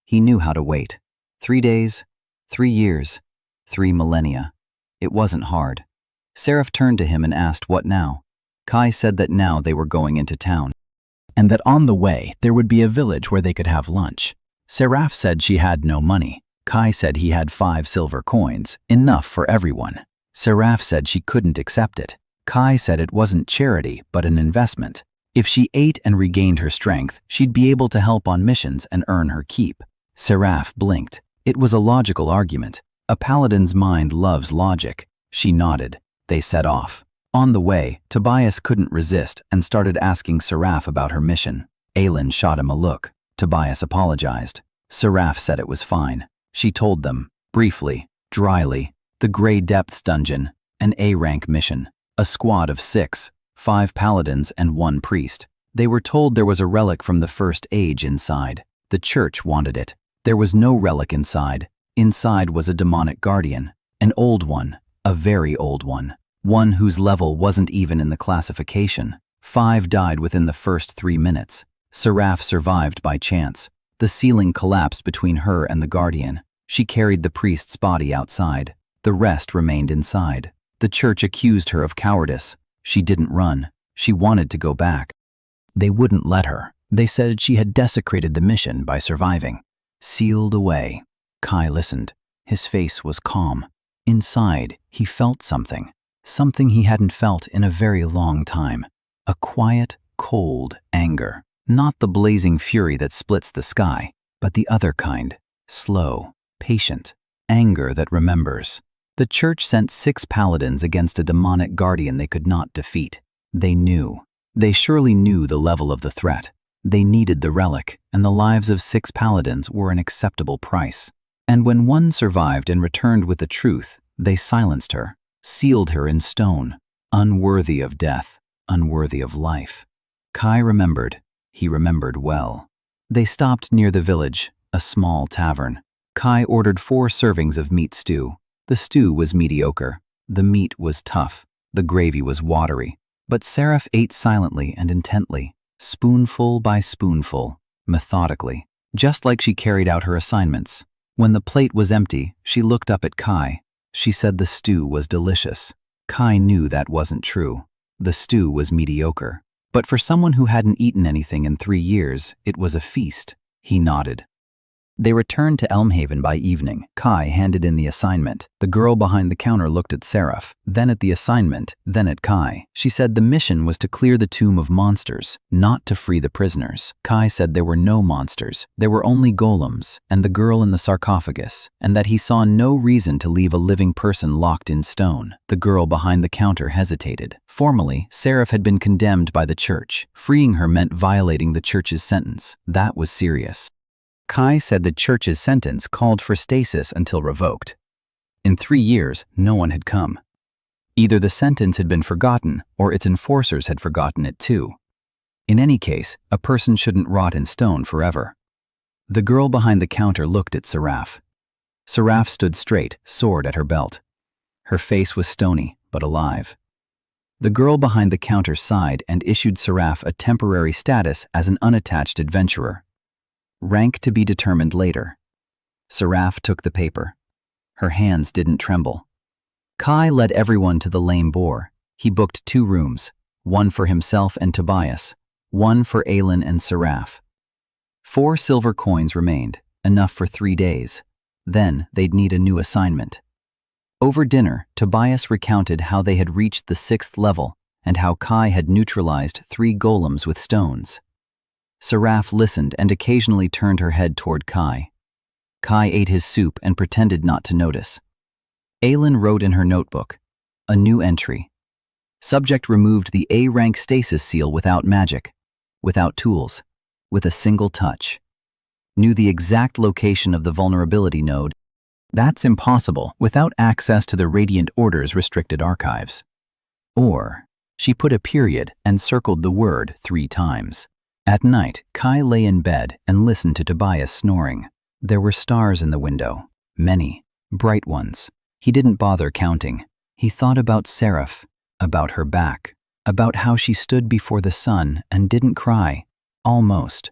He knew how to wait. 3 days, 3 years, 3 millennia. It wasn't hard. Seraph turned to him and asked what now. Kai said that now they were going into town, and that on the way there would be a village where they could have lunch. Seraph said she had no money. Kai said he had 5 silver coins, enough for everyone. Seraph said she couldn't accept it. Kai said it wasn't charity, but an investment. If she ate and regained her strength, she'd be able to help on missions and earn her keep. Seraph blinked. It was a logical argument. A paladin's mind loves logic. She nodded. They set off. On the way, Tobias couldn't resist and started asking Seraph about her mission. Aelin shot him a look. Tobias apologized. Seraph said it was fine. She told them, briefly, dryly, the Grey Depths dungeon, an A-rank mission, a squad of 6, 5 paladins and 1 priest. They were told there was a relic from the First Age inside. The church wanted it. There was no relic inside. Inside was a demonic guardian, an old one, a very old one. One whose level wasn't even in the classification. 5 died within the first 3 minutes. Seraph survived by chance. The ceiling collapsed between her and the guardian. She carried the priest's body outside. The rest remained inside. The church accused her of cowardice. She didn't run. She wanted to go back. They wouldn't let her. They said she had desecrated the mission by surviving. Sealed away. Kai listened. His face was calm. Inside, he felt something. Something he hadn't felt in a very long time. A quiet, cold anger. Not the blazing fury that splits the sky, but the other kind. Slow, patient. Anger that remembers. The church sent 6 paladins against a demonic guardian they could not defeat. They knew. They surely knew the level of the threat. They needed the relic, and the lives of 6 paladins were an acceptable price. And when one survived and returned with the truth, they silenced her. Sealed her in stone, unworthy of death, unworthy of life. Kai remembered. He remembered well. They stopped near the village, a small tavern. Kai ordered 4 servings of meat stew. The stew was mediocre. The meat was tough, the gravy was watery, but Seraph ate silently and intently, spoonful by spoonful, methodically, just like she carried out her assignments. When the plate was empty, she looked up at Kai. She said the stew was delicious. Kai knew that wasn't true. The stew was mediocre. But for someone who hadn't eaten anything in 3 years, it was a feast. He nodded. They returned to Elmhaven by evening. Kai handed in the assignment. The girl behind the counter looked at Seraph, then at the assignment, then at Kai. She said the mission was to clear the tomb of monsters, not to free the prisoners. Kai said there were no monsters, there were only golems, and the girl in the sarcophagus, and that he saw no reason to leave a living person locked in stone. The girl behind the counter hesitated. Formally, Seraph had been condemned by the church. Freeing her meant violating the church's sentence. That was serious. Kai said the church's sentence called for stasis until revoked. In 3 years, no one had come. Either the sentence had been forgotten, or its enforcers had forgotten it too. In any case, a person shouldn't rot in stone forever. The girl behind the counter looked at Seraph. Seraph stood straight, sword at her belt. Her face was stony, but alive. The girl behind the counter sighed and issued Seraph a temporary status as an unattached adventurer. Rank to be determined later. Seraph took the paper. Her hands didn't tremble. Kai led everyone to the lame boar. He booked 2 rooms, one for himself and Tobias, one for Aelin and Seraph. 4 silver coins remained, enough for 3 days. Then they'd need a new assignment. Over dinner, Tobias recounted how they had reached the 6th level and how Kai had neutralized 3 golems with stones. Seraph listened and occasionally turned her head toward Kai. Kai ate his soup and pretended not to notice. Aelin wrote in her notebook, a new entry. Subject removed the A-rank stasis seal without magic, without tools, with a single touch. Knew the exact location of the vulnerability node. That's impossible without access to the Radiant Order's restricted archives. Or, she put a period and circled the word 3 times. At night, Kai lay in bed and listened to Tobias snoring. There were stars in the window, many, bright ones. He didn't bother counting. He thought about Seraph, about her back, about how she stood before the sun and didn't cry, almost.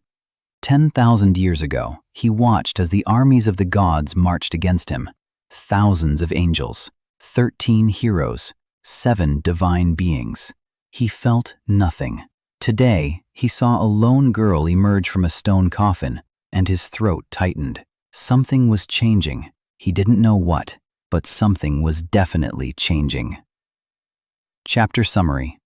10,000 years ago, he watched as the armies of the gods marched against him. Thousands of angels, 13 heroes, 7 divine beings. He felt nothing. Today, he saw a lone girl emerge from a stone coffin, and his throat tightened. Something was changing. He didn't know what, but something was definitely changing. Chapter Summary.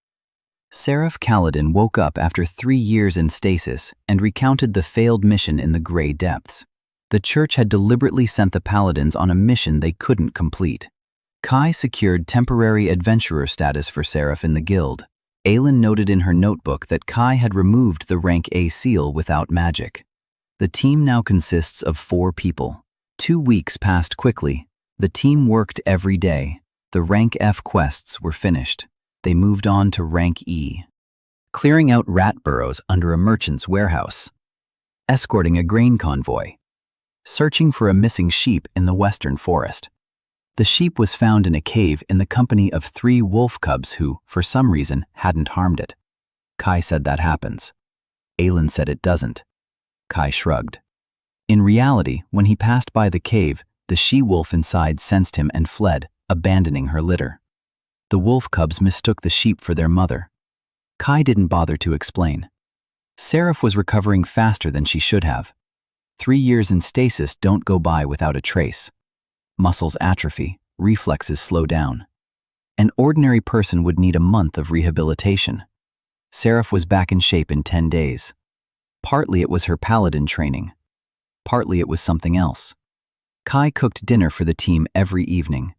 Seraph Kaladin woke up after 3 years in stasis and recounted the failed mission in the Grey Depths. The church had deliberately sent the paladins on a mission they couldn't complete. Kai secured temporary adventurer status for Seraph in the guild. Aelin noted in her notebook that Kai had removed the rank A seal without magic. The team now consists of 4 people. 2 weeks passed quickly. The team worked every day. The rank F quests were finished. They moved on to rank E. Clearing out rat burrows under a merchant's warehouse. Escorting a grain convoy. Searching for a missing sheep in the western forest. The sheep was found in a cave in the company of 3 wolf cubs who, for some reason, hadn't harmed it. Kai said that happens. Aelin said it doesn't. Kai shrugged. In reality, when he passed by the cave, the she-wolf inside sensed him and fled, abandoning her litter. The wolf cubs mistook the sheep for their mother. Kai didn't bother to explain. Seraph was recovering faster than she should have. 3 years in stasis don't go by without a trace. Muscles atrophy, reflexes slow down. An ordinary person would need a month of rehabilitation. Seraph was back in shape in 10 days. Partly it was her paladin training. Partly it was something else. Kai cooked dinner for the team every evening.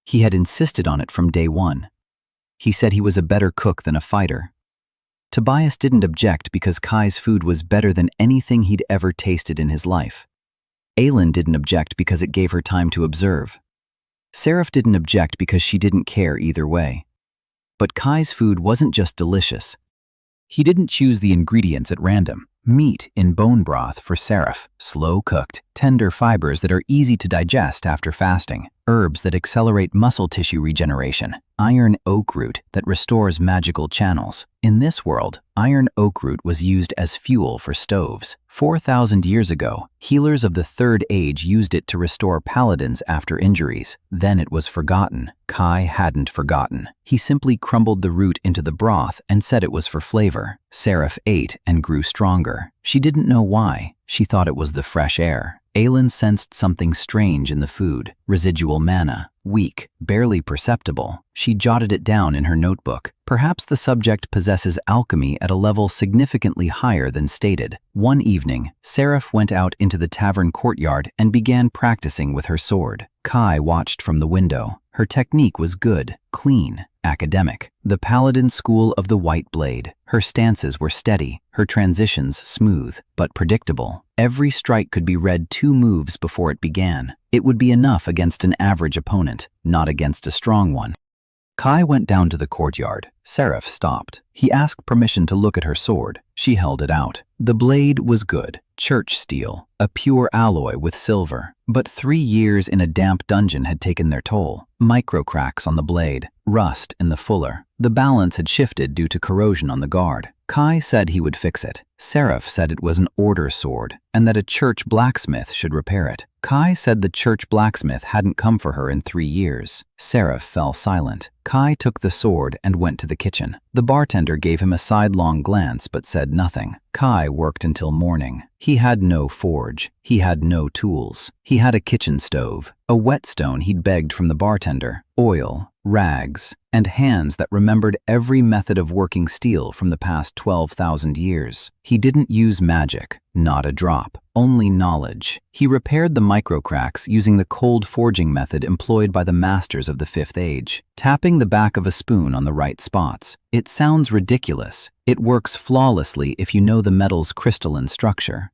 He had insisted on it from day 1. He said he was a better cook than a fighter. Tobias didn't object because Kai's food was better than anything he'd ever tasted in his life. Aelin didn't object because it gave her time to observe. Seraph didn't object because she didn't care either way. But Kai's food wasn't just delicious. He didn't choose the ingredients at random. Meat in bone broth for Seraph, slow-cooked, tender fibers that are easy to digest after fasting. herbs that accelerate muscle tissue regeneration, iron oak root that restores magical channels. In this world, iron oak root was used as fuel for stoves. 4,000 years ago, healers of the Third Age used it to restore paladins after injuries. Then it was forgotten. Kai hadn't forgotten. He simply crumbled the root into the broth and said it was for flavor. Seraph ate and grew stronger. She didn't know why. She thought it was the fresh air. Aelin sensed something strange in the food. Residual mana. Weak, barely perceptible. She jotted it down in her notebook. Perhaps the subject possesses alchemy at a level significantly higher than stated. One evening, Seraph went out into the tavern courtyard and began practicing with her sword. Kai watched from the window. Her technique was good, clean, academic. The paladin school of the white blade. Her stances were steady, her transitions smooth, but predictable. Every strike could be read 2 moves before it began. It would be enough against an average opponent, not against a strong one. Kai went down to the courtyard. Seraph stopped. He asked permission to look at her sword. She held it out. The blade was good, church steel, a pure alloy with silver. But 3 years in a damp dungeon had taken their toll. Micro cracks on the blade, rust in the fuller. The balance had shifted due to corrosion on the guard. Kai said he would fix it. Seraph said it was an order sword and that a church blacksmith should repair it. Kai said the church blacksmith hadn't come for her in 3 years. Seraph fell silent. Kai took the sword and went to the kitchen. The bartender gave him a sidelong glance but said nothing. Kai worked until morning. He had no forge. He had no tools. He had a kitchen stove, a whetstone he'd begged from the bartender, oil, rags, and hands that remembered every method of working steel from the past 12,000 years. He didn't use magic, not a drop, only knowledge. He repaired the microcracks using the cold forging method employed by the masters of the Fifth Age, tapping the back of a spoon on the right spots. It sounds ridiculous. It works flawlessly if you know the metal's crystalline structure.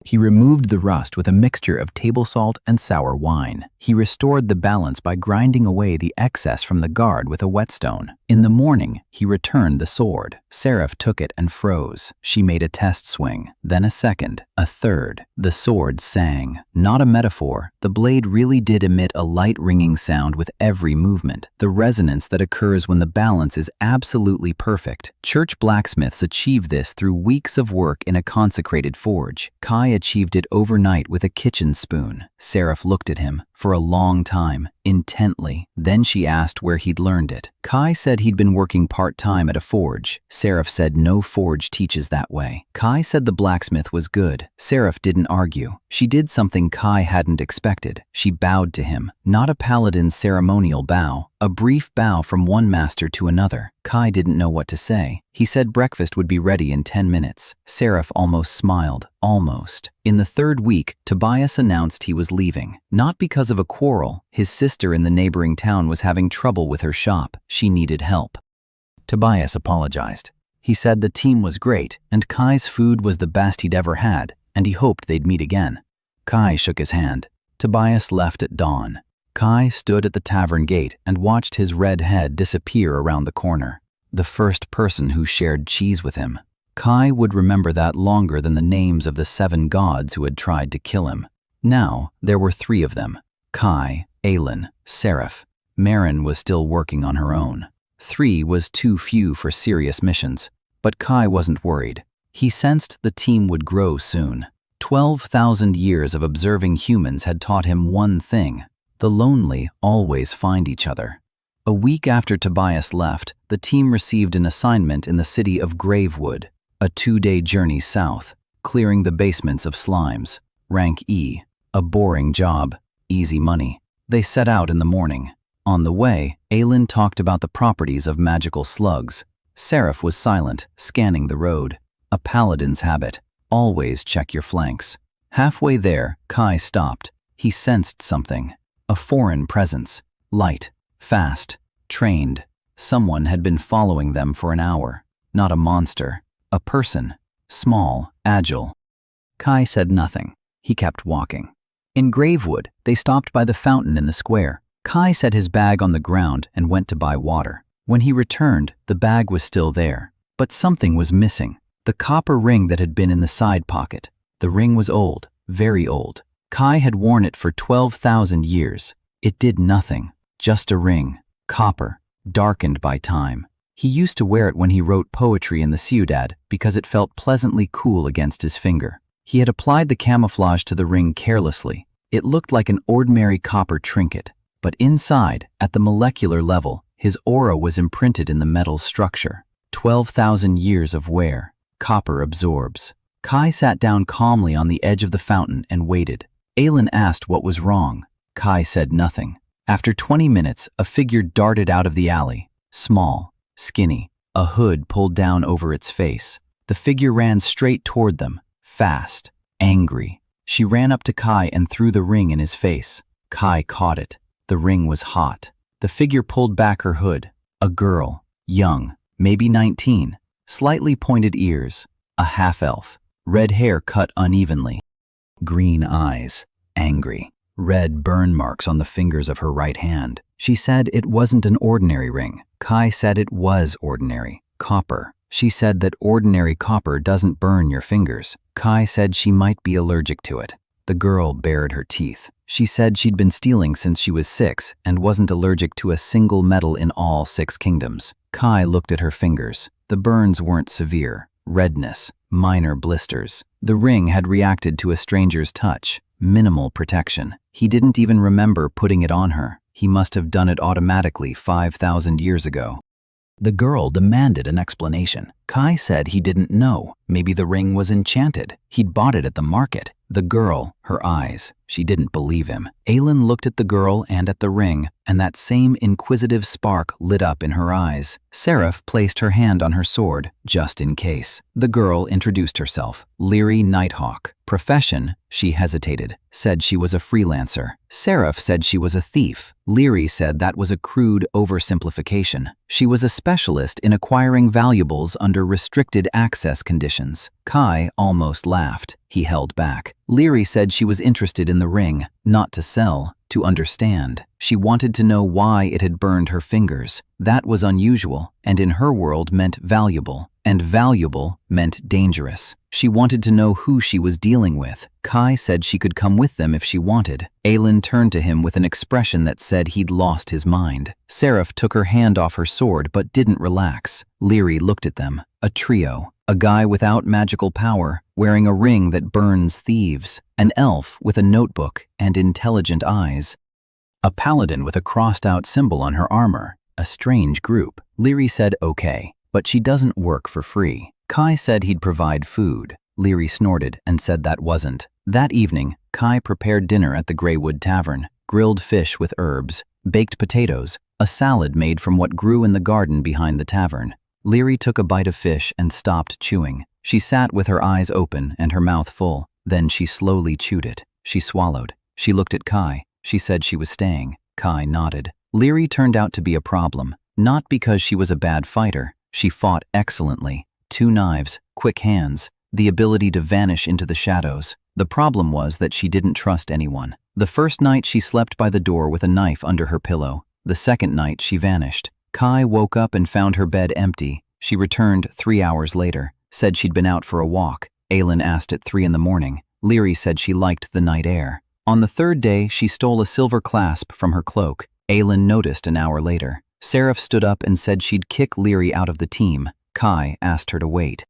He removed the rust with a mixture of table salt and sour wine. He restored the balance by grinding away the excess from the guard with a whetstone. In the morning, he returned the sword. Seraph took it and froze. She made a test swing, then a second, a third. The sword sang. Not a metaphor. The blade really did emit a light ringing sound with every movement. The resonance that occurs when the balance is absolutely perfect. Church blacksmiths achieve this through weeks of work in a consecrated forge. Kai achieved it overnight with a kitchen spoon. Seraph looked at him for a long time, intently. Then she asked where he'd learned it. Kai said he'd been working part-time at a forge. Seraph said no forge teaches that way. Kai said the blacksmith was good. Seraph didn't argue. She did something Kai hadn't expected. She bowed to him. Not a paladin's ceremonial bow, a brief bow from one master to another. Kai didn't know what to say. He said breakfast would be ready in 10 minutes. Seraph almost smiled. Almost. In the 3rd week, Tobias announced he was leaving. Not because of a quarrel. His sister in the neighboring town was having trouble with her shop. She needed help. Tobias apologized. He said the team was great, and Kai's food was the best he'd ever had, and he hoped they'd meet again. Kai shook his hand. Tobias left at dawn. Kai stood at the tavern gate and watched his red head disappear around the corner. The first person who shared cheese with him. Kai would remember that longer than the names of the 7 gods who had tried to kill him. Now, there were 3 of them. Kai, Aelin, Seraph. Marin was still working on her own. 3 was too few for serious missions, but Kai wasn't worried. He sensed the team would grow soon. 12,000 years of observing humans had taught him one thing: the lonely always find each other. A week after Tobias left, the team received an assignment in the city of Gravewood, a 2-day journey south, clearing the basements of slimes. Rank E, a boring job, easy money. They set out in the morning. On the way, Aelin talked about the properties of magical slugs. Seraph was silent, scanning the road. A paladin's habit. Always check your flanks. Halfway there, Kai stopped. He sensed something. A foreign presence. Light, fast, trained. Someone had been following them for an hour. Not a monster. A person. Small, agile. Kai said nothing. He kept walking. In Gravewood, they stopped by the fountain in the square. Kai set his bag on the ground and went to buy water. When he returned, the bag was still there. But something was missing. The copper ring that had been in the side pocket. The ring was old, very old. Kai had worn it for 12,000 years. It did nothing, just a ring, copper, darkened by time. He used to wear it when he wrote poetry in the ciudad because it felt pleasantly cool against his finger. He had applied the camouflage to the ring carelessly. It looked like an ordinary copper trinket, but inside, at the molecular level, his aura was imprinted in the metal's structure. 12,000 years of wear. Copper absorbs. Kai sat down calmly on the edge of the fountain and waited. Aelin asked what was wrong. Kai said nothing. After 20 minutes, a figure darted out of the alley. Small, skinny, a hood pulled down over its face. The figure ran straight toward them, fast, angry. She ran up to Kai and threw the ring in his face. Kai caught it. The ring was hot. The figure pulled back her hood. A girl, young, maybe 19, slightly pointed ears, a half-elf, red hair cut unevenly, green eyes, angry, red burn marks on the fingers of her right hand. She said it wasn't an ordinary ring. Kai said it was ordinary, copper. She said that ordinary copper doesn't burn your fingers. Kai said she might be allergic to it. The girl bared her teeth. She said she'd been stealing since she was 6 and wasn't allergic to a single metal in all 6 kingdoms. Kai looked at her fingers. The burns weren't severe. Redness, minor blisters. The ring had reacted to a stranger's touch. Minimal protection. He didn't even remember putting it on her. He must have done it automatically 5,000 years ago. The girl demanded an explanation. Kai said he didn't know. Maybe the ring was enchanted. He'd bought it at the market. The girl, her eyes, she didn't believe him. Aelin looked at the girl and at the ring, and that same inquisitive spark lit up in her eyes. Seraph placed her hand on her sword, just in case. The girl introduced herself. Lyri Nighthawk. Profession, she hesitated, said she was a freelancer. Seraph said she was a thief. Lyri said that was a crude oversimplification. She was a specialist in acquiring valuables under restricted access conditions. Kai almost laughed. He held back. Lyri said she was interested in the ring, not to sell, to understand. She wanted to know why it had burned her fingers. That was unusual, and in her world meant valuable, and valuable meant dangerous. She wanted to know who she was dealing with. Kai said she could come with them if she wanted. Aelin turned to him with an expression that said he'd lost his mind. Seraph took her hand off her sword but didn't relax. Lyri looked at them. A trio. A guy without magical power, wearing a ring that burns thieves. An elf with a notebook and intelligent eyes. A paladin with a crossed-out symbol on her armor. A strange group. Lyri said okay, but she doesn't work for free. Kai said he'd provide food. Lyri snorted and said that wasn't. That evening, Kai prepared dinner at the Greywood Tavern. Grilled fish with herbs, baked potatoes, a salad made from what grew in the garden behind the tavern. Lyri took a bite of fish and stopped chewing. She sat with her eyes open and her mouth full. Then she slowly chewed it. She swallowed. She looked at Kai. She said she was staying. Kai nodded. Lyri turned out to be a problem, not because she was a bad fighter. She fought excellently. 2 knives, quick hands, the ability to vanish into the shadows. The problem was that she didn't trust anyone. The first night she slept by the door with a knife under her pillow. The second night she vanished. Kai woke up and found her bed empty. She returned 3 hours later, said she'd been out for a walk. Aelin asked at 3 in the morning. Lyri said she liked the night air. On the third day, she stole a silver clasp from her cloak. Aelin noticed an hour later. Seraph stood up and said she'd kick Lyri out of the team. Kai asked her to wait.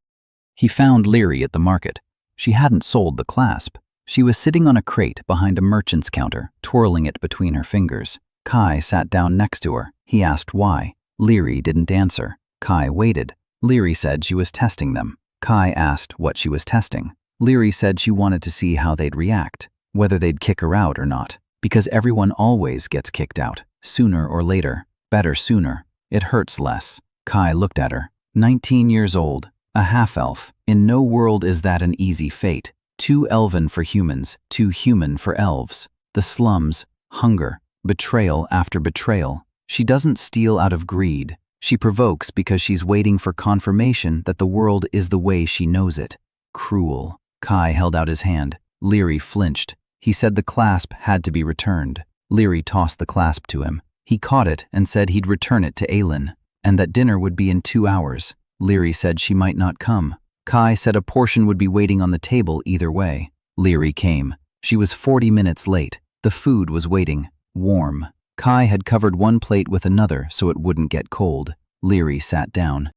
He found Lyri at the market. She hadn't sold the clasp. She was sitting on a crate behind a merchant's counter, twirling it between her fingers. Kai sat down next to her. He asked why. Lyri didn't answer. Kai waited. Lyri said she was testing them. Kai asked what she was testing. Lyri said she wanted to see how they'd react, whether they'd kick her out or not, because everyone always gets kicked out, sooner or later. Better sooner. It hurts less. Kai looked at her. 19 years old, a half-elf. In no world is that an easy fate. 2 elven for humans, 2 human for elves. The slums, hunger, betrayal after betrayal. She doesn't steal out of greed. She provokes because she's waiting for confirmation that the world is the way she knows it. Cruel. Kai held out his hand. Lyri flinched. He said the clasp had to be returned. Lyri tossed the clasp to him. He caught it and said he'd return it to Aelin, and that dinner would be in 2 hours. Lyri said she might not come. Kai said a portion would be waiting on the table either way. Lyri came. She was 40 minutes late. The food was waiting. warm. Kai had covered one plate with another so it wouldn't get cold. Leary sat down.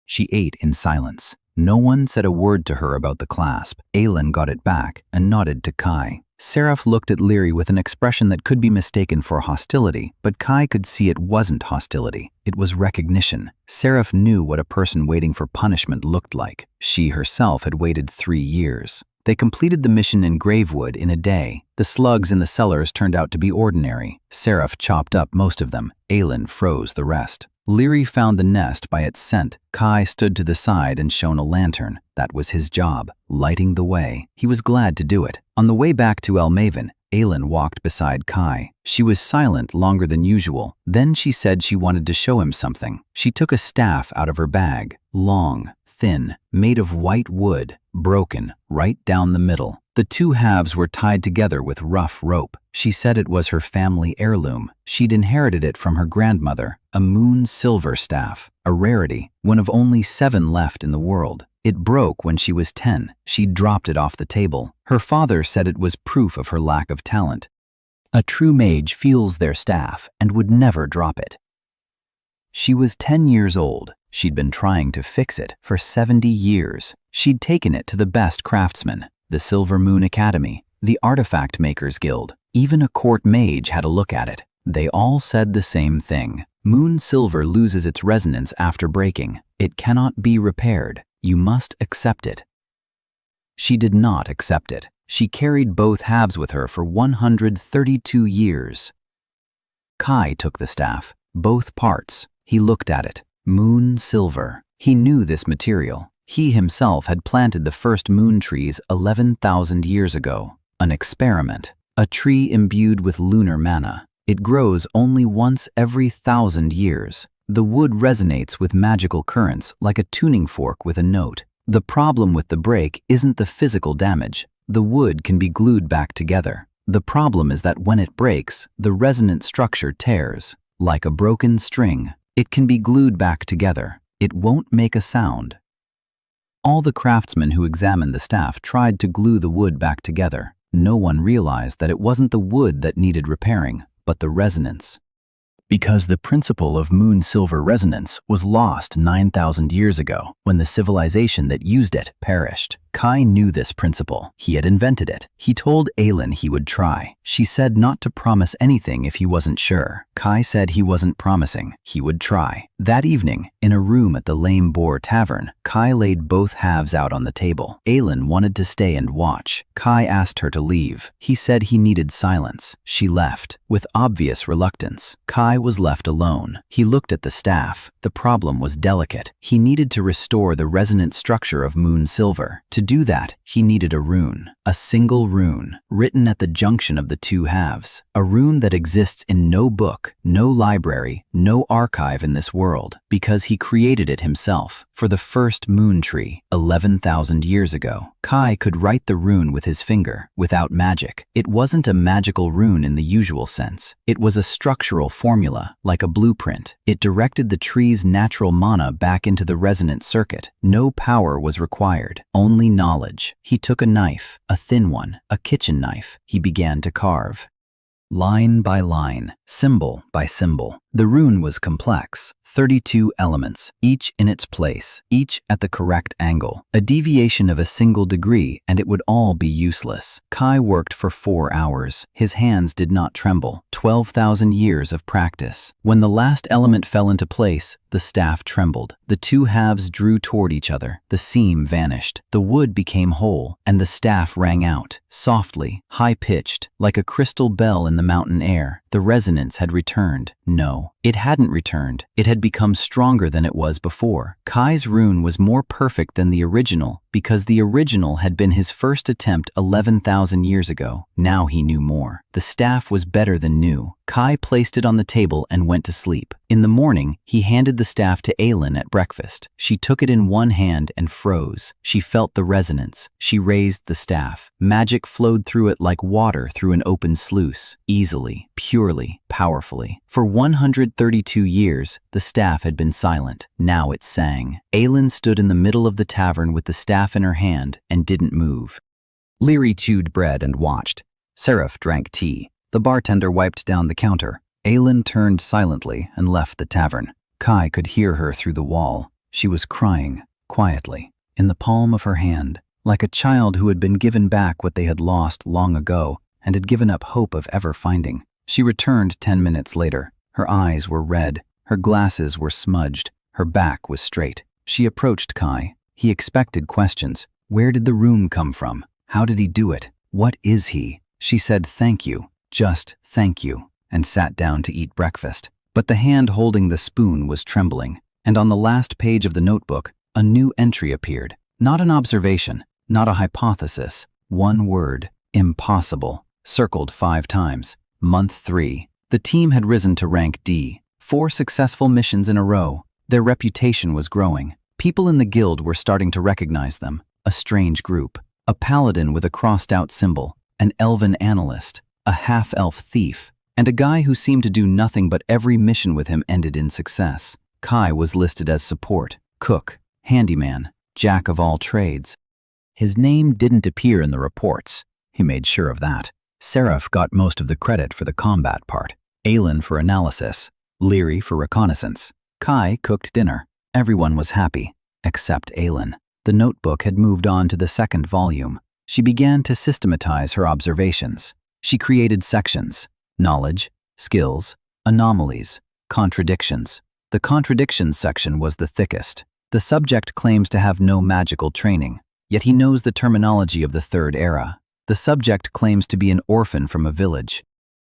She ate in silence. No one said a word to her about the clasp. Aelin got it back and nodded to Kai. Seraph looked at Leary with an expression that could be mistaken for hostility, but Kai could see it wasn't hostility. It was recognition. Seraph knew what a person waiting for punishment looked like. She herself had waited 3 years. They completed the mission in Gravewood in a day. The slugs in the cellars turned out to be ordinary. Seraph chopped up most of them. Aelin froze the rest. Leary found the nest by its scent. Kai stood to the side and shone a lantern. That was his job, lighting the way. He was glad to do it. On the way back to Elmaven, Aelin walked beside Kai. She was silent longer than usual. Then she said she wanted to show him something. She took a staff out of her bag. Long, thin, made of white wood, broken right down the middle. The two halves were tied together with rough rope. She said it was her family heirloom. She'd inherited it from her grandmother, a moon silver staff, a rarity, one of only 7 left in the world. It broke when she was 10. She dropped it off the table. Her father said it was proof of her lack of talent. A true mage feels their staff and would never drop it. She was 10 years old. She'd been trying to fix it for 70 years. She'd taken it to the best craftsmen, the Silver Moon Academy, the Artifact Makers Guild. Even a court mage had a look at it. They all said the same thing. Moon silver loses its resonance after breaking. It cannot be repaired. You must accept it. She did not accept it. She carried both halves with her for 132 years. Kai took the staff, both parts. He looked at it. Moon silver. He knew this material. He himself had planted the first moon trees 11,000 years ago. An experiment. A tree imbued with lunar mana. It grows only once every 1,000 years. The wood resonates with magical currents like a tuning fork with a note. The problem with the break isn't the physical damage. The wood can be glued back together. The problem is that when it breaks, the resonant structure tears. Like a broken string, it can be glued back together. It won't make a sound. All the craftsmen who examined the staff tried to glue the wood back together. No one realized that it wasn't the wood that needed repairing, but the resonance. Because the principle of moon silver resonance was lost 9,000 years ago when the civilization that used it perished. Kai knew this principle. He had invented it. He told Aelin he would try. She said not to promise anything if he wasn't sure. Kai said he wasn't promising. He would try. That evening, in a room at the Lame Boar Tavern, Kai laid both halves out on the table. Aelin wanted to stay and watch. Kai asked her to leave. He said he needed silence. She left, with obvious reluctance. Kai was left alone. He looked at the staff. The problem was delicate. He needed to restore the resonant structure of moon silver. To do that, he needed a rune. A single rune, written at the junction of the two halves. A rune that exists in no book, no library, no archive in this world, because he created it himself for the first moon tree 11,000 years ago. Kai could write the rune with his finger, without magic. It wasn't a magical rune in the usual sense. It was a structural formula, like a blueprint. It directed the tree's natural mana back into the resonant circuit. No power was required, only knowledge. He took a knife, a thin one, a kitchen knife. He began to carve. Line by line, symbol by symbol. The rune was complex. 32 elements, each in its place, each at the correct angle. A deviation of a single degree and it would all be useless. Kai worked for 4 hours. His hands did not tremble. 12,000 years of practice. When the last element fell into place, the staff trembled. The two halves drew toward each other. The seam vanished. The wood became whole, and the staff rang out, softly, high-pitched, like a crystal bell in the mountain air. The resonance had returned. No, it hadn't returned. It had become stronger than it was before. Kai's rune was more perfect than the original because the original had been his first attempt 11,000 years ago. Now he knew more. The staff was better than new. Kai placed it on the table and went to sleep. In the morning, he handed the staff to Aelin at breakfast. She took it in one hand and froze. She felt the resonance. She raised the staff. Magic flowed through it like water through an open sluice, easily, purely, powerfully. For 132 years, the staff had been silent. Now it sang. Aelin stood in the middle of the tavern with the staff in her hand and didn't move. Leary chewed bread and watched. Seraph drank tea. The bartender wiped down the counter. Aylin turned silently and left the tavern. Kai could hear her through the wall. She was crying, quietly, in the palm of her hand, like a child who had been given back what they had lost long ago and had given up hope of ever finding. She returned 10 minutes later. Her eyes were red, her glasses were smudged, her back was straight. She approached Kai. He expected questions. Where did the room come from? How did he do it? What is he? She said thank you, just thank you, and sat down to eat breakfast. But the hand holding the spoon was trembling, and on the last page of the notebook, a new entry appeared. Not an observation, not a hypothesis. One word, impossible, circled 5 times. Month 3. The team had risen to rank D. 4 successful missions in a row. Their reputation was growing. People in the guild were starting to recognize them. A strange group. A paladin with a crossed-out symbol, an elven analyst, a half-elf thief, and a guy who seemed to do nothing but every mission with him ended in success. Kai was listed as support, cook, handyman, jack of all trades. His name didn't appear in the reports. He made sure of that. Seraph got most of the credit for the combat part, Aylin for analysis, Leary for reconnaissance. Kai cooked dinner. Everyone was happy, except Aylin. The notebook had moved on to the 2nd volume. She began to systematize her observations. She created sections: knowledge, skills, anomalies, contradictions. The contradictions section was the thickest. The subject claims to have no magical training, yet he knows the terminology of the 3rd era. The subject claims to be an orphan from a village,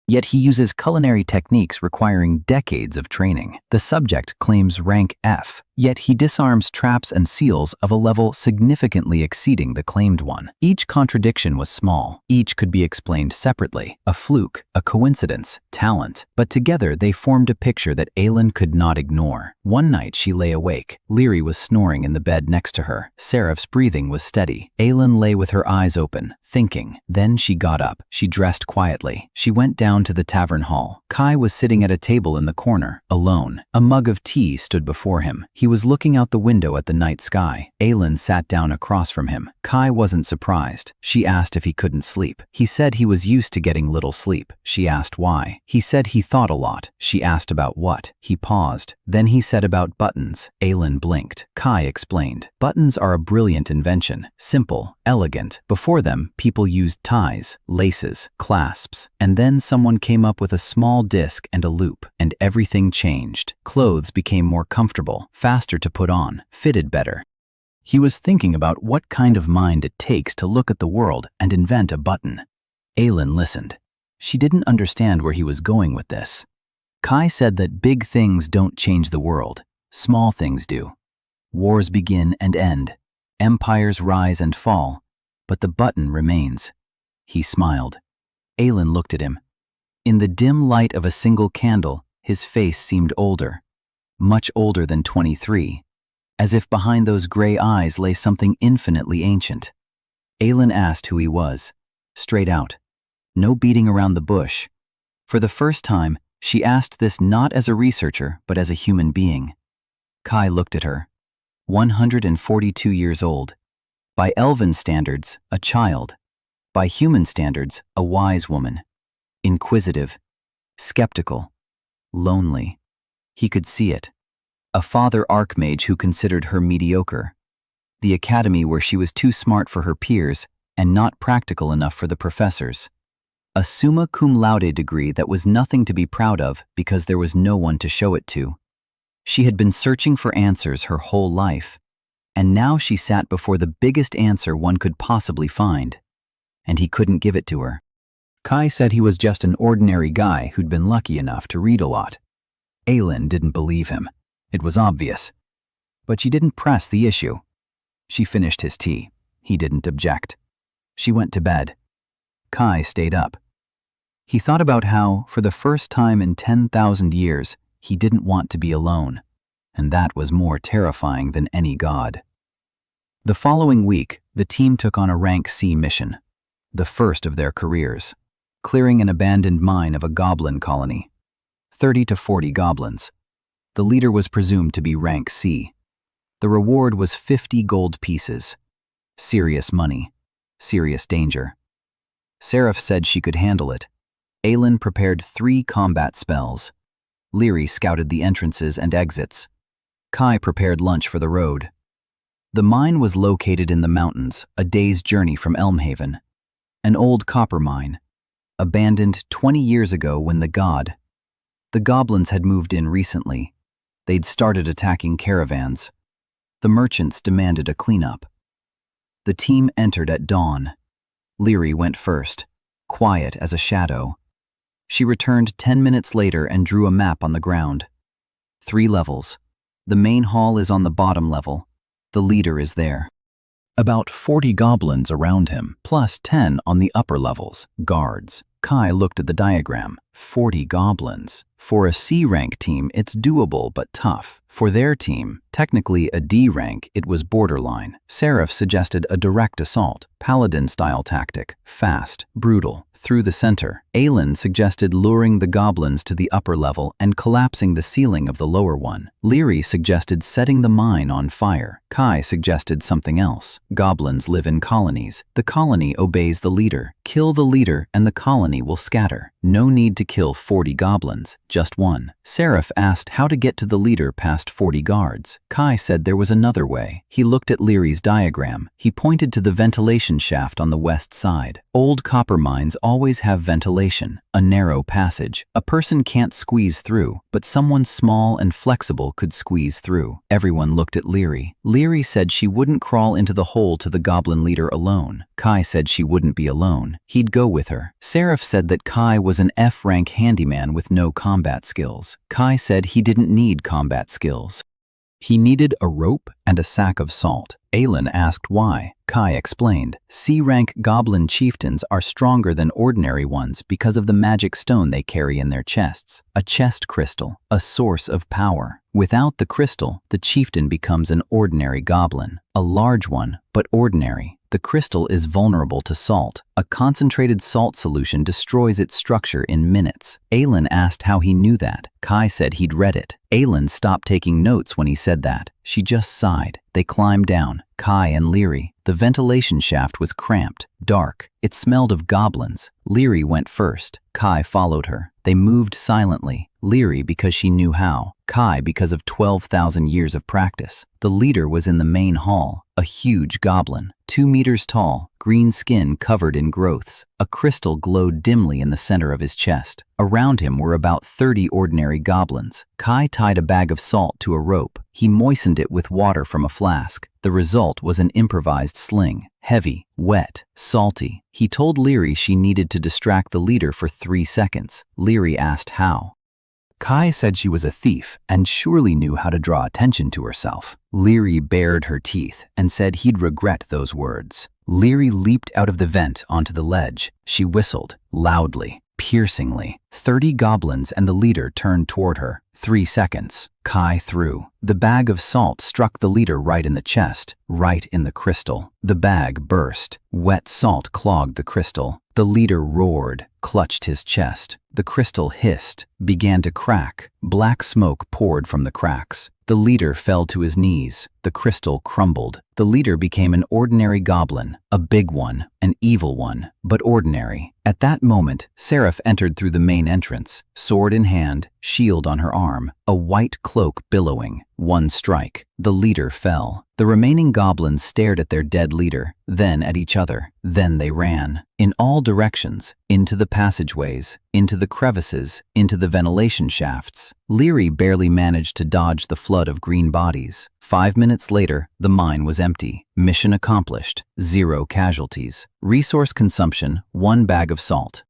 yet he uses culinary techniques requiring decades of training. The subject claims rank F, yet he disarms traps and seals of a level significantly exceeding the claimed one. Each contradiction was small. Each could be explained separately: a fluke, a coincidence, talent. But together they formed a picture that Aylin could not ignore. One night she lay awake. Leary was snoring in the bed next to her. Seraph's breathing was steady. Aylin lay with her eyes open, thinking. Then she got up. She dressed quietly. She went down to the tavern hall. Kai was sitting at a table in the corner, alone. A mug of tea stood before him. He was looking out the window at the night sky. Aylin sat down across from him. Kai wasn't surprised. She asked if he couldn't sleep. He said he was used to getting little sleep. She asked why. He said he thought a lot. She asked about what. He paused. Then he said about buttons. Aylin blinked. Kai explained. Buttons are a brilliant invention. Simple, elegant. Before them, people used ties, laces, clasps. And then someone came up with a small disc and a loop, and everything changed. Clothes became more comfortable, faster to put on, fitted better. He was thinking about what kind of mind it takes to look at the world and invent a button. Aylin listened. She didn't understand where he was going with this. Kai said that big things don't change the world. Small things do. Wars begin and end. Empires rise and fall. But the button remains. He smiled. Aylin looked at him. In the dim light of a single candle, his face seemed older. Much older than 23. As if behind those gray eyes lay something infinitely ancient. Aylin asked who he was. Straight out. No beating around the bush. For the first time, she asked this not as a researcher, but as a human being. Kai looked at her. 142 years old. By elven standards, a child. By human standards, a wise woman. Inquisitive. Skeptical. Lonely. He could see it. A father archmage who considered her mediocre. The academy where she was too smart for her peers and not practical enough for the professors. A summa cum laude degree that was nothing to be proud of because there was no one to show it to. She had been searching for answers her whole life, and now she sat before the biggest answer one could possibly find, and he couldn't give it to her. Kai said he was just an ordinary guy who'd been lucky enough to read a lot. Aylin didn't believe him. It was obvious. But she didn't press the issue. She finished his tea. He didn't object. She went to bed. Kai stayed up. He thought about how, for the first time in 10,000 years, he didn't want to be alone, and that was more terrifying than any god. The following week, the team took on a rank C mission, the first of their careers, clearing an abandoned mine of a goblin colony. 30 to 40 goblins. The leader was presumed to be rank C. The reward was 50 gold pieces. Serious money. Serious danger. Seraph said she could handle it. Aelin prepared 3 combat spells. Leary scouted the entrances and exits. Kai prepared lunch for the road. The mine was located in the mountains, a day's journey from Elmhaven. An old copper mine, abandoned 20 years ago when the goblins had moved in recently. They'd started attacking caravans. The merchants demanded a cleanup. The team entered at dawn. Leary went first, quiet as a shadow. She returned 10 minutes later and drew a map on the ground. 3 levels. The main hall is on the bottom level. The leader is there. About 40 goblins around him, plus 10 on the upper levels, guards. Kai looked at the diagram. 40 goblins. For a C rank team, it's doable but tough. For their team, technically a D rank, it was borderline. Seraph suggested a direct assault, paladin-style tactic, fast, brutal, through the center. Aelin suggested luring the goblins to the upper level and collapsing the ceiling of the lower one. Leary suggested setting the mine on fire. Kai suggested something else. Goblins live in colonies. The colony obeys the leader. Kill the leader and the colony will scatter. No need to kill 40 goblins, just one. Seraph asked how to get to the leader past 40 guards. Kai said there was another way. He looked at Leary's diagram. He pointed to the ventilation shaft on the west side. Old copper mines always have ventilation, a narrow passage. A person can't squeeze through, but someone small and flexible could squeeze through. Everyone looked at Leary. Leary said she wouldn't crawl into the hole to the goblin leader alone. Kai said she wouldn't be alone. He'd go with her. Seraph said that Kai was an F-rank handyman with no combat skills. Kai said he didn't need combat skills. He needed a rope and a sack of salt. Aelin asked why. Kai explained. C-rank goblin chieftains are stronger than ordinary ones because of the magic stone they carry in their chests. A chest crystal, a source of power. Without the crystal, the chieftain becomes an ordinary goblin. A large one, but ordinary. The crystal is vulnerable to salt. A concentrated salt solution destroys its structure in minutes. Aelin asked how he knew that. Kai said he'd read it. Aelin stopped taking notes when he said that. She just sighed. They climbed down, Kai and Leary. The ventilation shaft was cramped, dark. It smelled of goblins. Leary went first. Kai followed her. They moved silently. Leary because she knew how. Kai because of 12,000 years of practice. The leader was in the main hall, a huge goblin, 2 meters tall, green skin covered in growths. A crystal glowed dimly in the center of his chest. Around him were about 30 ordinary goblins. Kai tied a bag of salt to a rope. He moistened it with water from a flask. The result was an improvised sling. Heavy, wet, salty. He told Leary she needed to distract the leader for 3 seconds. Leary asked how. Kai said she was a thief and surely knew how to draw attention to herself. Leary bared her teeth and said he'd regret those words. Leary leaped out of the vent onto the ledge. She whistled, loudly, piercingly. 30 goblins and the leader turned toward her. 3 seconds. Kai threw. The bag of salt struck the leader right in the chest, right in the crystal. The bag burst. Wet salt clogged the crystal. The leader roared, clutched his chest. The crystal hissed, began to crack. Black smoke poured from the cracks. The leader fell to his knees. The crystal crumbled. The leader became an ordinary goblin, a big one, an evil one, but ordinary. At that moment, Seraph entered through the main entrance, sword in hand, shield on her arm, a white cloak billowing. 1 strike. The leader fell. The remaining goblins stared at their dead leader, then at each other. Then they ran. In all directions, into the passageways, into the crevices, into the ventilation shafts. Leary barely managed to dodge the flood of green bodies. 5 minutes later, the mine was empty. Mission accomplished. 0 casualties. Resource consumption, 1 bag of salt.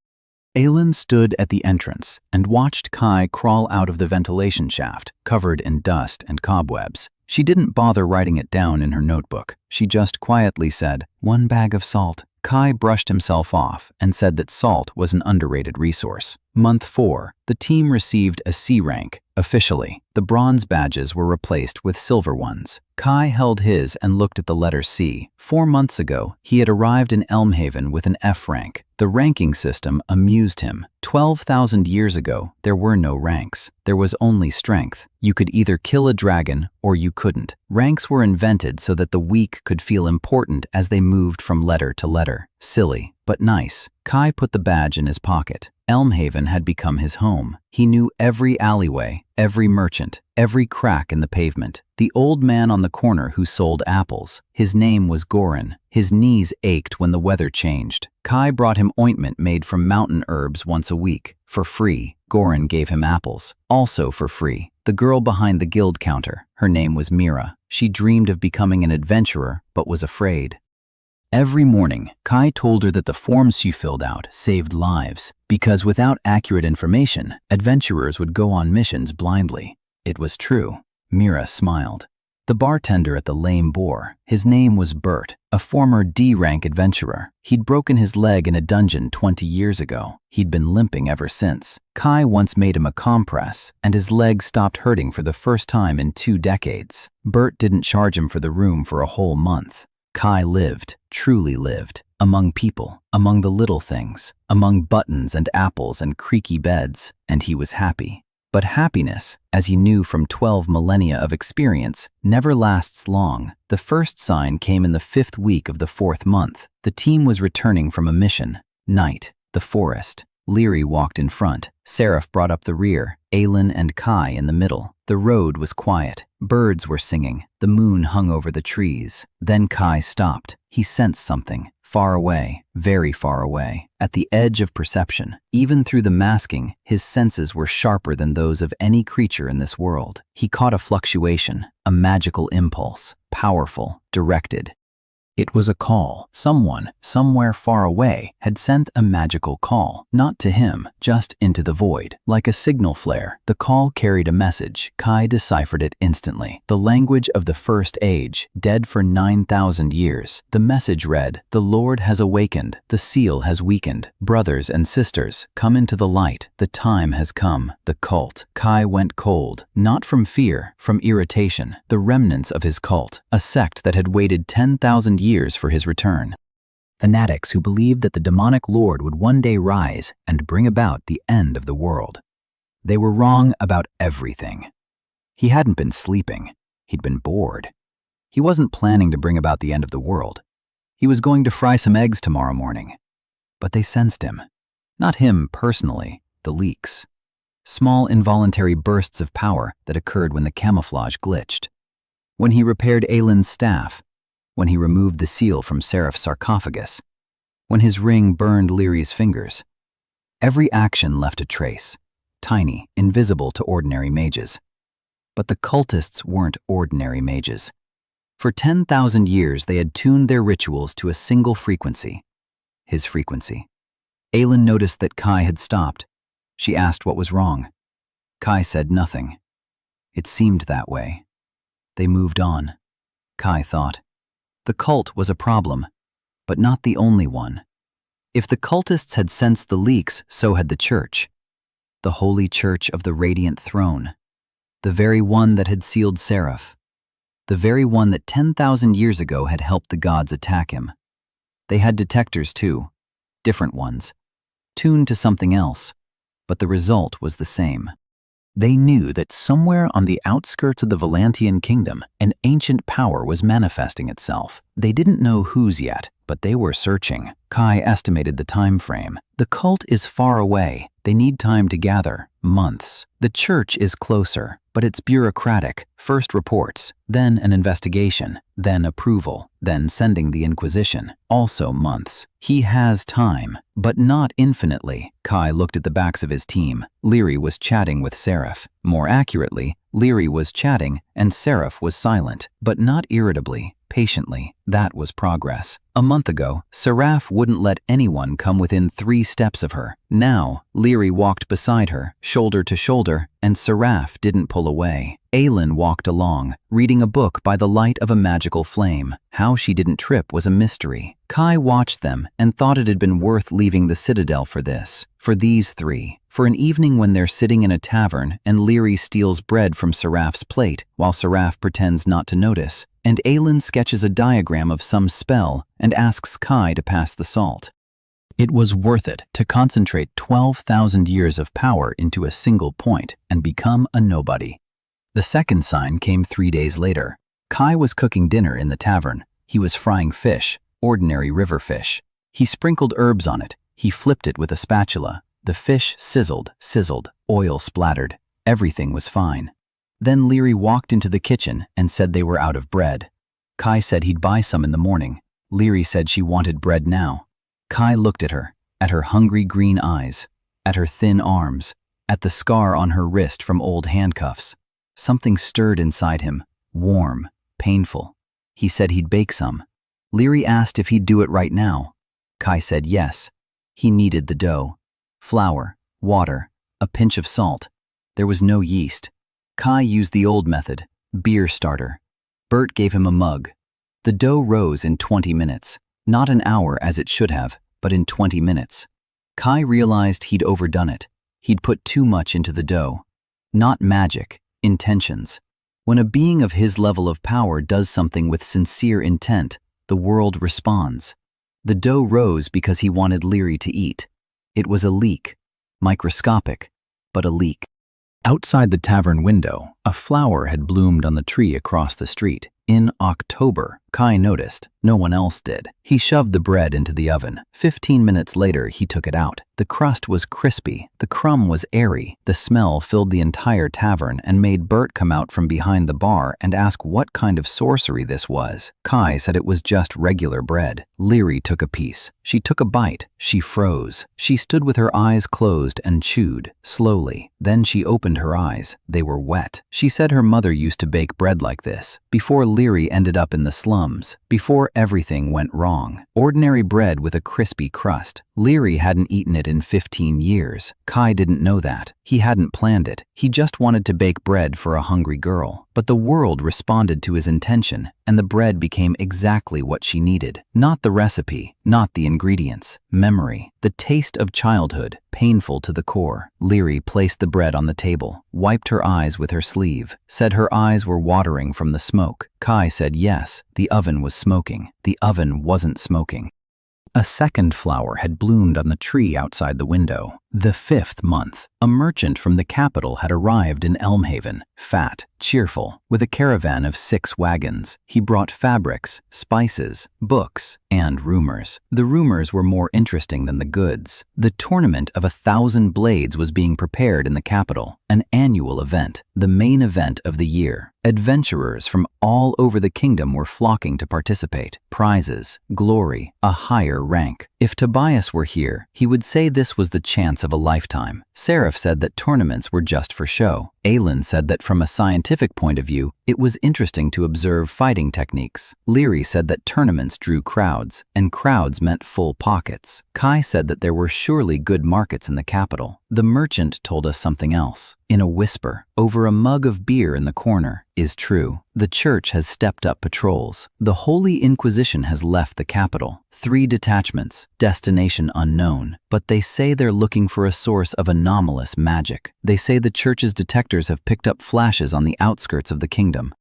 Aelin stood at the entrance and watched Kai crawl out of the ventilation shaft, covered in dust and cobwebs. She didn't bother writing it down in her notebook. She just quietly said, 1 bag of salt. Kai brushed himself off and said that salt was an underrated resource. Month 4, the team received a C rank. Officially, the bronze badges were replaced with silver ones. Kai held his and looked at the letter C. 4 months ago, he had arrived in Elmhaven with an F rank. The ranking system amused him. 12,000 years ago, there were no ranks. There was only strength. You could either kill a dragon or you couldn't. Ranks were invented so that the weak could feel important as they moved from letter to letter. Silly, but nice. Kai put the badge in his pocket. Elmhaven had become his home. He knew every alleyway, every merchant, every crack in the pavement. The old man on the corner who sold apples. His name was Goran. His knees ached when the weather changed. Kai brought him ointment made from mountain herbs once a week. For free, Goran gave him apples. Also for free, the girl behind the guild counter. Her name was Mira. She dreamed of becoming an adventurer, but was afraid. Every morning, Kai told her that the forms she filled out saved lives, because without accurate information, adventurers would go on missions blindly. It was true. Mira smiled. The bartender at the Lame Boar, his name was Bert, a former D-rank adventurer. He'd broken his leg in a dungeon 20 years ago. He'd been limping ever since. Kai once made him a compress, and his leg stopped hurting for the first time in 2 decades. Bert didn't charge him for the room for a whole month. Kai lived, truly lived, among people, among the little things, among buttons and apples and creaky beds, and he was happy. But happiness, as he knew from 12 millennia of experience, never lasts long. The first sign came in the 5th week of the 4th month. The team was returning from a mission. Night, the forest. Leary walked in front. Seraph brought up the rear, Aelin and Kai in the middle. The road was quiet. Birds were singing. The moon hung over the trees. Then Kai stopped. He sensed something. Far away, very far away, at the edge of perception. Even through the masking, his senses were sharper than those of any creature in this world. He caught a fluctuation, a magical impulse, powerful, directed. It was a call. Someone, somewhere far away, had sent a magical call. Not to him, just into the void. Like a signal flare, the call carried a message. Kai deciphered it instantly. The language of the First Age, dead for 9,000 years. The message read, "The Lord has awakened. The seal has weakened. Brothers and sisters, come into the light. The time has come." The cult. Kai went cold. Not from fear, from irritation. The remnants of his cult. A sect that had waited 10,000 years for his return. Fanatics who believed that the demonic lord would one day rise and bring about the end of the world. They were wrong about everything. He hadn't been sleeping. He'd been bored. He wasn't planning to bring about the end of the world. He was going to fry some eggs tomorrow morning. But they sensed him. Not him personally, the leaks. Small involuntary bursts of power that occurred when the camouflage glitched. When he repaired Aelin's staff. When he removed the seal from Seraph's sarcophagus, when his ring burned Leary's fingers. Every action left a trace, tiny, invisible to ordinary mages. But the cultists weren't ordinary mages. For 10,000 years they had tuned their rituals to a single frequency, his frequency. Aelin noticed that Kai had stopped. She asked what was wrong. Kai said nothing. It seemed that way. They moved on. Kai thought. The cult was a problem, but not the only one. If the cultists had sensed the leaks, so had the church. The holy church of the radiant throne. The very one that had sealed Seraph. The very one that 10,000 years ago had helped the gods attack him. They had detectors too, different ones, tuned to something else, but the result was the same. They knew that somewhere on the outskirts of the Valantian kingdom, an ancient power was manifesting itself. They didn't know whose yet, but they were searching. Kai estimated the time frame. The cult is far away. They need time to gather. Months. The church is closer, but it's bureaucratic. First reports, then an investigation, then approval, then sending the Inquisition. Also months. He has time, but not infinitely. Kai looked at the backs of his team. Leary was chatting with Seraph. More accurately, Leary was chatting and Seraph was silent, but not irritably, patiently. That was progress. A month ago, Seraph wouldn't let anyone come within 3 steps of her. Now, Leary walked beside her, shoulder to shoulder, and Seraph didn't pull away. Aelin walked along, reading a book by the light of a magical flame. How she didn't trip was a mystery. Kai watched them and thought it had been worth leaving the Citadel for this. For these 3. For an evening when they're sitting in a tavern and Leary steals bread from Seraph's plate while Seraph pretends not to notice, and Aelin sketches a diagram of some spell and asks Kai to pass the salt. It was worth it to concentrate 12,000 years of power into a single point and become a nobody. The second sign came 3 days later. Kai was cooking dinner in the tavern. He was frying fish, ordinary river fish. He sprinkled herbs on it. He flipped it with a spatula. The fish sizzled, oil splattered. Everything was fine. Then Leary walked into the kitchen and said they were out of bread. Kai said he'd buy some in the morning. Leary said she wanted bread now. Kai looked at her hungry green eyes, at her thin arms, at the scar on her wrist from old handcuffs. Something stirred inside him, warm, painful. He said he'd bake some. Leary asked if he'd do it right now. Kai said yes. He kneaded the dough. Flour, water, a pinch of salt. There was no yeast. Kai used the old method, beer starter. Bert gave him a mug. The dough rose in 20 minutes, not an hour as it should have, but in 20 minutes. Kai realized he'd overdone it. He'd put too much into the dough. Not magic, intentions. When a being of his level of power does something with sincere intent, the world responds. The dough rose because he wanted Leary to eat. It was a leak. Microscopic, but a leak. Outside the tavern window, a flower had bloomed on the tree across the street. In October, Kai noticed. No one else did. He shoved the bread into the oven. 15 minutes later, he took it out. The crust was crispy. The crumb was airy. The smell filled the entire tavern and made Bert come out from behind the bar and ask what kind of sorcery this was. Kai said it was just regular bread. Leary took a piece. She took a bite. She froze. She stood with her eyes closed and chewed, slowly. Then she opened her eyes. They were wet. She said her mother used to bake bread like this, before Leary ended up in the slums, before everything went wrong. Ordinary bread with a crispy crust. Leary hadn't eaten it in 15 years. Kai didn't know that. He hadn't planned it. He just wanted to bake bread for a hungry girl. But the world responded to his intention, and the bread became exactly what she needed. Not the recipe, not the ingredients. Memory. The taste of childhood, painful to the core. Leary placed the bread on the table, wiped her eyes with her sleeve, said her eyes were watering from the smoke. Kai said yes, the oven was smoking. The oven wasn't smoking. A second flower had bloomed on the tree outside the window. The 5th month. A merchant from the capital had arrived in Elmhaven, fat, cheerful, with a caravan of 6 wagons. He brought fabrics, spices, books, and rumors. The rumors were more interesting than the goods. The tournament of 1,000 blades was being prepared in the capital, an annual event, the main event of the year. Adventurers from all over the kingdom were flocking to participate. Prizes, glory, a higher rank. If Tobias were here, he would say this was the chance of a lifetime. Seraph said that tournaments were just for show. Aylin said that from a scientific point of view, it was interesting to observe fighting techniques. Leary said that tournaments drew crowds, and crowds meant full pockets. Kai said that there were surely good markets in the capital. The merchant told us something else. In a whisper, over a mug of beer in the corner, is true. The church has stepped up patrols. The Holy Inquisition has left the capital. 3 detachments, destination unknown, but they say they're looking for a source of anomalous magic. They say the church's detectors have picked up flashes on the outskirts of the kingdom.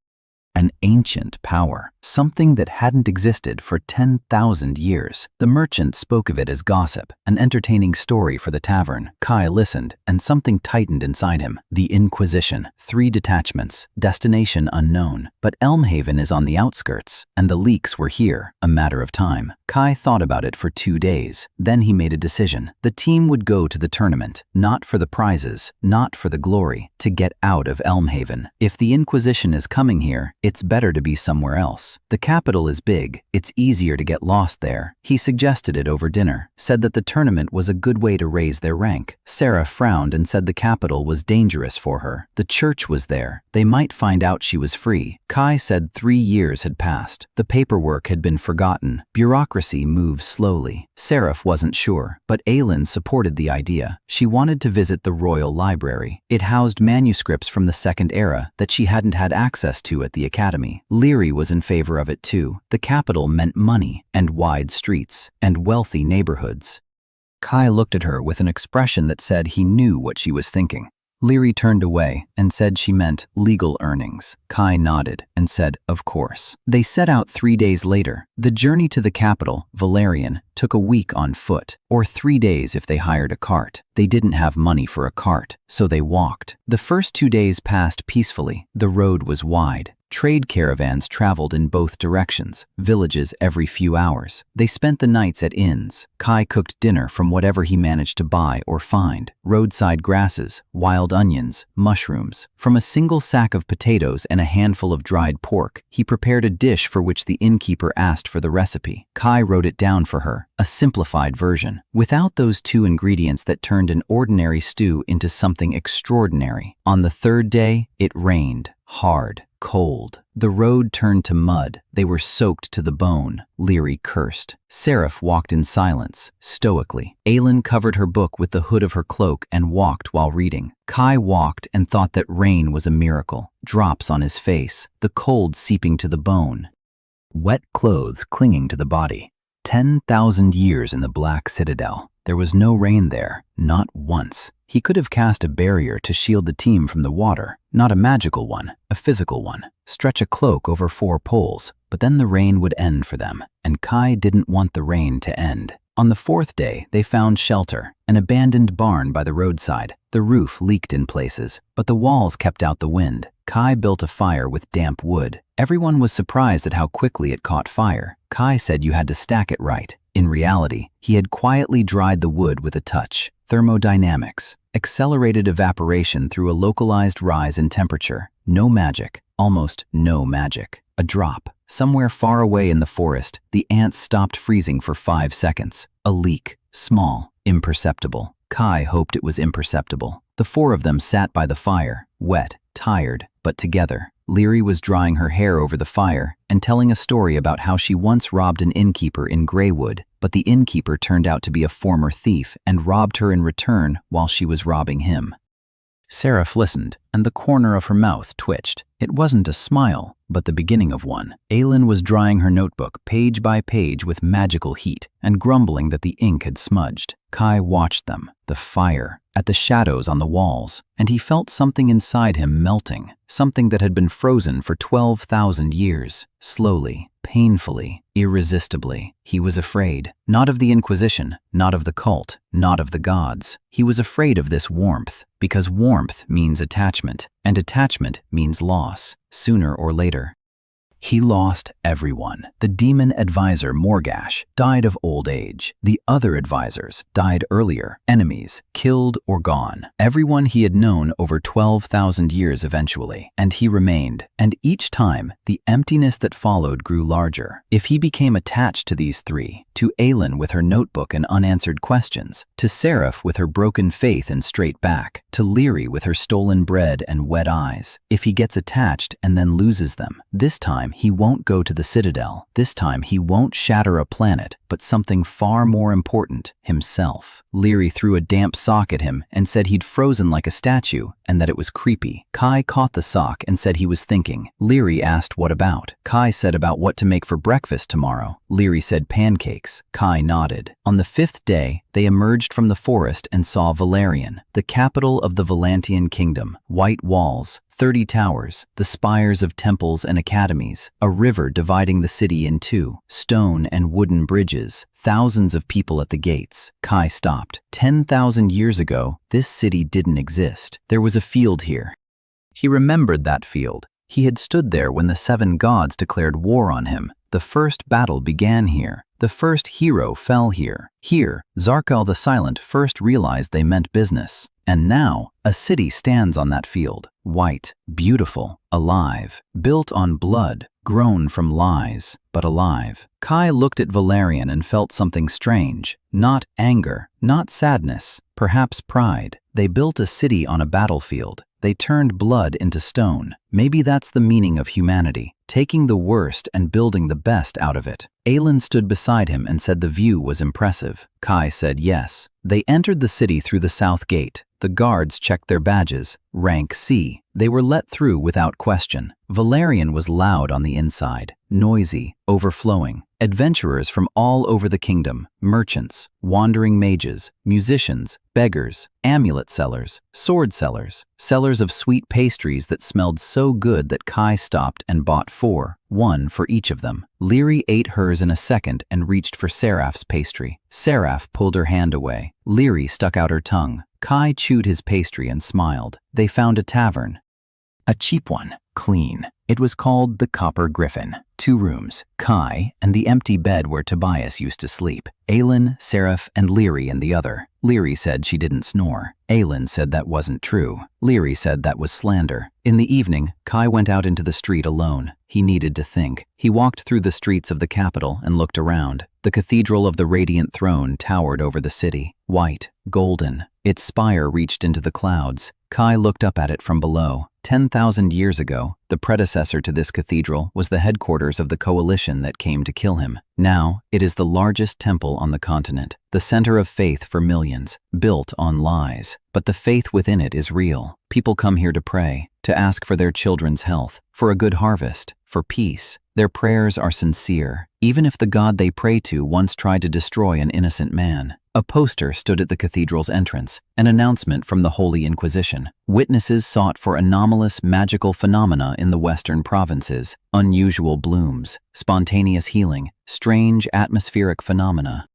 An ancient power, something that hadn't existed for 10,000 years. The merchant spoke of it as gossip, an entertaining story for the tavern. Kai listened, and something tightened inside him. The Inquisition, 3 detachments, destination unknown. But Elmhaven is on the outskirts, and the leaks were here, a matter of time. Kai thought about it for 2 days. Then he made a decision. The team would go to the tournament, not for the prizes, not for the glory, to get out of Elmhaven. If the Inquisition is coming here, it's better to be somewhere else. The capital is big. It's easier to get lost there. He suggested it over dinner, said that the tournament was a good way to raise their rank. Sarah frowned and said the capital was dangerous for her. The church was there. They might find out she was free. Kai said 3 years had passed. The paperwork had been forgotten. Bureaucracy moves slowly. Seraph wasn't sure, but Aylin supported the idea. She wanted to visit the Royal Library. It housed manuscripts from the Second Era that she hadn't had access to at the academy. Leary was in favor of it too. The capital meant money, and wide streets, and wealthy neighborhoods. Kai looked at her with an expression that said he knew what she was thinking. Leary turned away and said she meant legal earnings. Kai nodded and said, of course. They set out 3 days later. The journey to the capital, Valerian, took a week on foot, or 3 days if they hired a cart. They didn't have money for a cart, so they walked. The first 2 days passed peacefully. The road was wide. Trade caravans traveled in both directions, villages every few hours. They spent the nights at inns. Kai cooked dinner from whatever he managed to buy or find: roadside grasses, wild onions, mushrooms. From a single sack of potatoes and a handful of dried pork, he prepared a dish for which the innkeeper asked for the recipe. Kai wrote it down for her, a simplified version. Without those two ingredients that turned an ordinary stew into something extraordinary. On the third day, it rained. Hard, cold. The road turned to mud. They were soaked to the bone. Leary cursed. Seraph walked in silence, stoically. Aylin covered her book with the hood of her cloak and walked while reading. Kai walked and thought that rain was a miracle. Drops on his face, the cold seeping to the bone. Wet clothes clinging to the body. 10,000 years in the Black Citadel. There was no rain there, not once. He could have cast a barrier to shield the team from the water, not a magical one, a physical one. Stretch a cloak over 4 poles, but then the rain would end for them, and Kai didn't want the rain to end. On the 4th day, they found shelter, an abandoned barn by the roadside. The roof leaked in places, but the walls kept out the wind. Kai built a fire with damp wood. Everyone was surprised at how quickly it caught fire. Kai said you had to stack it right. In reality, he had quietly dried the wood with a touch. Thermodynamics. Accelerated evaporation through a localized rise in temperature. No magic. Almost no magic. A drop. Somewhere far away in the forest, the ants stopped freezing for 5 seconds. A leak. Small. Imperceptible. Kai hoped it was imperceptible. The 4 of them sat by the fire, wet, tired, but together. Leary was drying her hair over the fire and telling a story about how she once robbed an innkeeper in Greywood, but the innkeeper turned out to be a former thief and robbed her in return while she was robbing him. Seraph listened, and the corner of her mouth twitched. It wasn't a smile, but the beginning of one. Aylin was drying her notebook page by page with magical heat and grumbling that the ink had smudged. Kai watched them, the fire, at the shadows on the walls, and he felt something inside him melting, something that had been frozen for 12,000 years, slowly, painfully, irresistibly. He was afraid, not of the Inquisition, not of the cult, not of the gods. He was afraid of this warmth, because warmth means attachment, and attachment means loss, sooner or later. He lost everyone. The demon advisor Morgash died of old age. The other advisors died earlier. Enemies killed or gone. Everyone he had known over 12,000 years eventually. And he remained. And each time, the emptiness that followed grew larger. If he became attached to these 3, to Aylin with her notebook and unanswered questions, to Seraph with her broken faith and straight back, to Leary with her stolen bread and wet eyes. If he gets attached and then loses them, this time he won't go to the Citadel. This time he won't shatter a planet, but something far more important, himself. Leary threw a damp sock at him and said he'd frozen like a statue and that it was creepy. Kai caught the sock and said he was thinking. Leary asked what about. Kai said about what to make for breakfast tomorrow. Leary said pancakes. Kai nodded. On the 5th day, they emerged from the forest and saw Valerian, the capital of the Valantian kingdom. White walls, 30 towers, the spires of temples and academies, a river dividing the city in 2, stone and wooden bridges, thousands of people at the gates. Kai stopped. 10,000 years ago, this city didn't exist. There was a field here. He remembered that field. He had stood there when the 7 gods declared war on him. The first battle began here. The first hero fell here. Here, Zarkal the Silent first realized they meant business. And now, a city stands on that field. White, beautiful, alive, built on blood, grown from lies, but alive. Kai looked at Valerian and felt something strange. Not anger, not sadness, perhaps pride. They built a city on a battlefield. They turned blood into stone. Maybe that's the meaning of humanity, taking the worst and building the best out of it. Aylin stood beside him and said the view was impressive. Kai said yes. They entered the city through the south gate. The guards checked their badges, rank C. They were let through without question. Valerian was loud on the inside, noisy, overflowing. Adventurers from all over the kingdom, merchants, wandering mages, musicians, beggars, amulet sellers, sword sellers, sellers of sweet pastries that smelled so good that Kai stopped and bought 4, 1 for each of them. Leary ate hers in a second and reached for Seraph's pastry. Seraph pulled her hand away. Leary stuck out her tongue. Kai chewed his pastry and smiled. They found a tavern. A cheap one, clean. It was called the Copper Griffin. 2 rooms, Kai and the empty bed where Tobias used to sleep. Aelin, Seraph, and Leary in the other. Leary said she didn't snore. Aelin said that wasn't true. Leary said that was slander. In the evening, Kai went out into the street alone. He needed to think. He walked through the streets of the capital and looked around. The Cathedral of the Radiant Throne towered over the city. White, golden. Its spire reached into the clouds. Kai looked up at it from below. 10,000 years ago, the predecessor to this cathedral was the headquarters of the coalition that came to kill him. Now, it is the largest temple on the continent, the center of faith for millions, built on lies. But the faith within it is real. People come here to pray, to ask for their children's health, for a good harvest, for peace. Their prayers are sincere, even if the God they pray to once tried to destroy an innocent man. A poster stood at the cathedral's entrance, an announcement from the Holy Inquisition. Witnesses sought for anomalous magical phenomena in the western provinces, unusual blooms, spontaneous healing, strange atmospheric phenomena.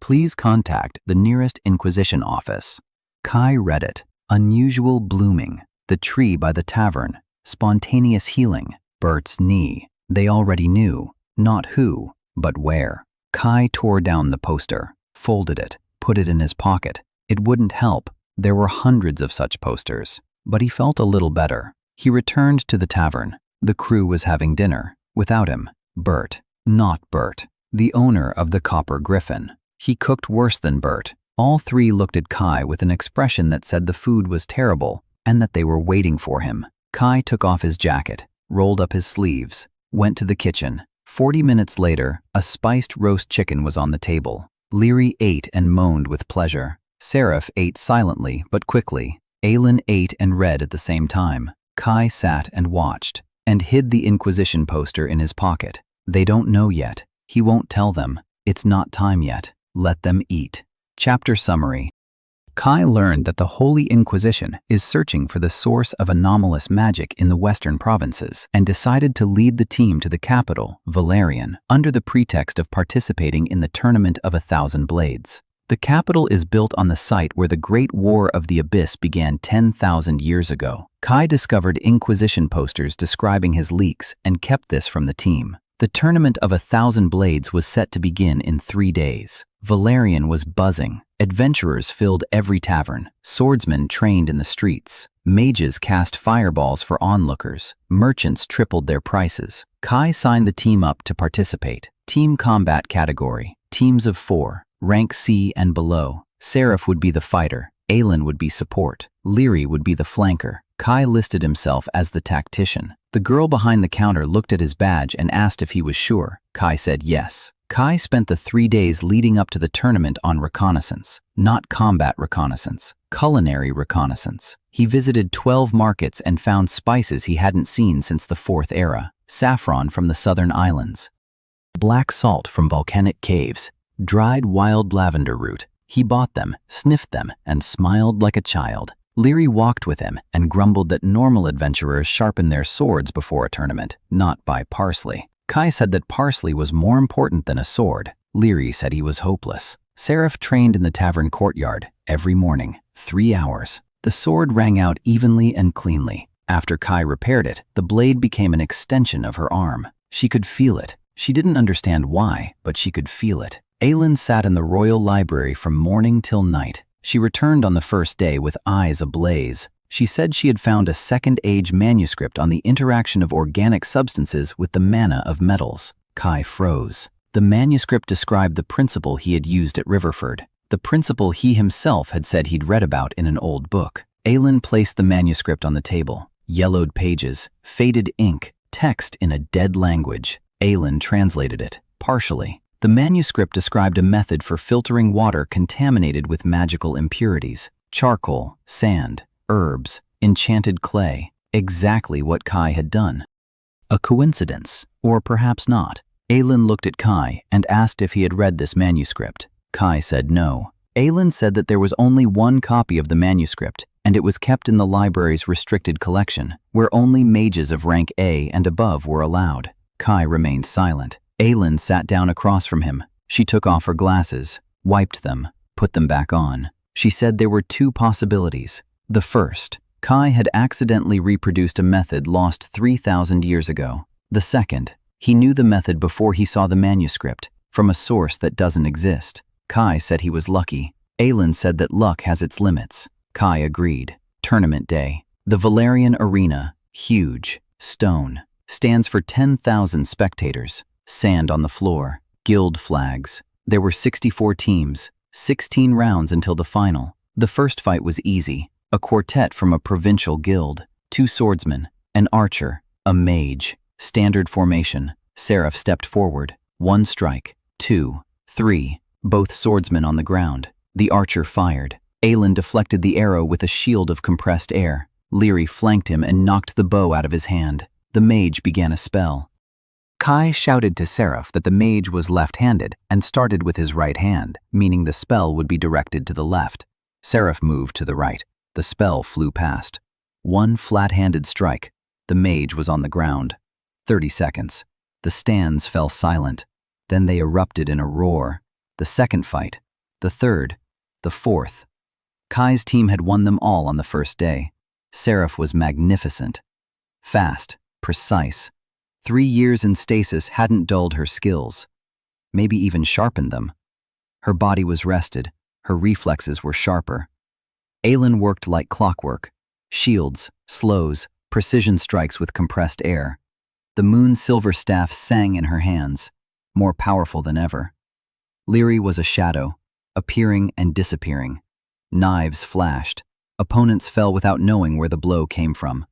Please contact the nearest Inquisition office. Kai read it. Unusual blooming, the tree by the tavern, spontaneous healing, Bert's knee. They already knew, not who, but where. Kai tore down the poster, folded it, put it in his pocket. It wouldn't help. There were hundreds of such posters. But he felt a little better. He returned to the tavern. The crew was having dinner. Without him, Bert. Not Bert. The owner of the Copper Griffin. He cooked worse than Bert. All 3 looked at Kai with an expression that said the food was terrible and that they were waiting for him. Kai took off his jacket, rolled up his sleeves, went to the kitchen. 40 minutes later, a spiced roast chicken was on the table. Leary ate and moaned with pleasure. Seraph ate silently but quickly. Aelin ate and read at the same time. Kai sat and watched, and hid the Inquisition poster in his pocket. They don't know yet. He won't tell them. It's not time yet. Let them eat. Chapter summary. Kai learned that the Holy Inquisition is searching for the source of anomalous magic in the western provinces and decided to lead the team to the capital, Valerian, under the pretext of participating in the Tournament of 1,000 Blades. The capital is built on the site where the Great War of the Abyss began 10,000 years ago. Kai discovered Inquisition posters describing his leaks and kept this from the team. The Tournament of 1,000 Blades was set to begin in 3 days. Valerian was buzzing. Adventurers filled every tavern. Swordsmen trained in the streets. Mages cast fireballs for onlookers. Merchants tripled their prices. Kai signed the team up to participate. Team combat category. Teams of 4. Rank C and below. Seraph would be the fighter. Aelin would be support. Leary would be the flanker. Kai listed himself as the tactician. The girl behind the counter looked at his badge and asked if he was sure. Kai said yes. Kai spent the 3 days leading up to the tournament on reconnaissance. Not combat reconnaissance, culinary reconnaissance. He visited 12 markets and found spices he hadn't seen since the 4th era. Saffron from the southern islands. Black salt from volcanic caves. Dried wild lavender root. He bought them, sniffed them, and smiled like a child. Leary walked with him and grumbled that normal adventurers sharpen their swords before a tournament, not buy parsley. Kai said that parsley was more important than a sword. Leary said he was hopeless. Seraph trained in the tavern courtyard every morning, 3 hours. The sword rang out evenly and cleanly. After Kai repaired it, the blade became an extension of her arm. She could feel it. She didn't understand why, but she could feel it. Aelin sat in the royal library from morning till night. She returned on the first day with eyes ablaze. She said she had found a second-age manuscript on the interaction of organic substances with the mana of metals. Kai froze. The manuscript described the principle he had used at Riverford, the principle he himself had said he'd read about in an old book. Aelin placed the manuscript on the table. Yellowed pages, faded ink, text in a dead language. Aelin translated it, partially. The manuscript described a method for filtering water contaminated with magical impurities. Charcoal, sand, herbs, enchanted clay. Exactly what Kai had done. A coincidence, or perhaps not. Aelin looked at Kai and asked if he had read this manuscript. Kai said no. Aelin said that there was only one copy of the manuscript, and it was kept in the library's restricted collection, where only mages of rank A and above were allowed. Kai remained silent. Aelin sat down across from him. She took off her glasses, wiped them, put them back on. She said there were 2 possibilities. The first, Kai had accidentally reproduced a method lost 3,000 years ago. The second, he knew the method before he saw the manuscript, from a source that doesn't exist. Kai said he was lucky. Aelin said that luck has its limits. Kai agreed. Tournament day. The Valerian Arena, huge, stone, stands for 10,000 spectators. Sand on the floor, guild flags. There were 64 teams, 16 rounds until the final. The first fight was easy. A quartet from a provincial guild, 2 swordsmen, an archer, a mage. Standard formation. Seraph stepped forward. 1 strike, 2, 3. Both swordsmen on the ground. The archer fired. Aelin deflected the arrow with a shield of compressed air. Leary flanked him and knocked the bow out of his hand. The mage began a spell. Kai shouted to Seraph that the mage was left-handed and started with his right hand, meaning the spell would be directed to the left. Seraph moved to the right. The spell flew past. 1 flat-handed strike. The mage was on the ground. 30 seconds. The stands fell silent. Then they erupted in a roar. The second fight. The third. The fourth. Kai's team had won them all on the first day. Seraph was magnificent. Fast, precise. 3 years in stasis hadn't dulled her skills. Maybe even sharpened them. Her body was rested. Her reflexes were sharper. Aelin worked like clockwork. Shields, slows, precision strikes with compressed air. The moon's silver staff sang in her hands, more powerful than ever. Leary was a shadow, appearing and disappearing. Knives flashed. Opponents fell without knowing where the blow came from.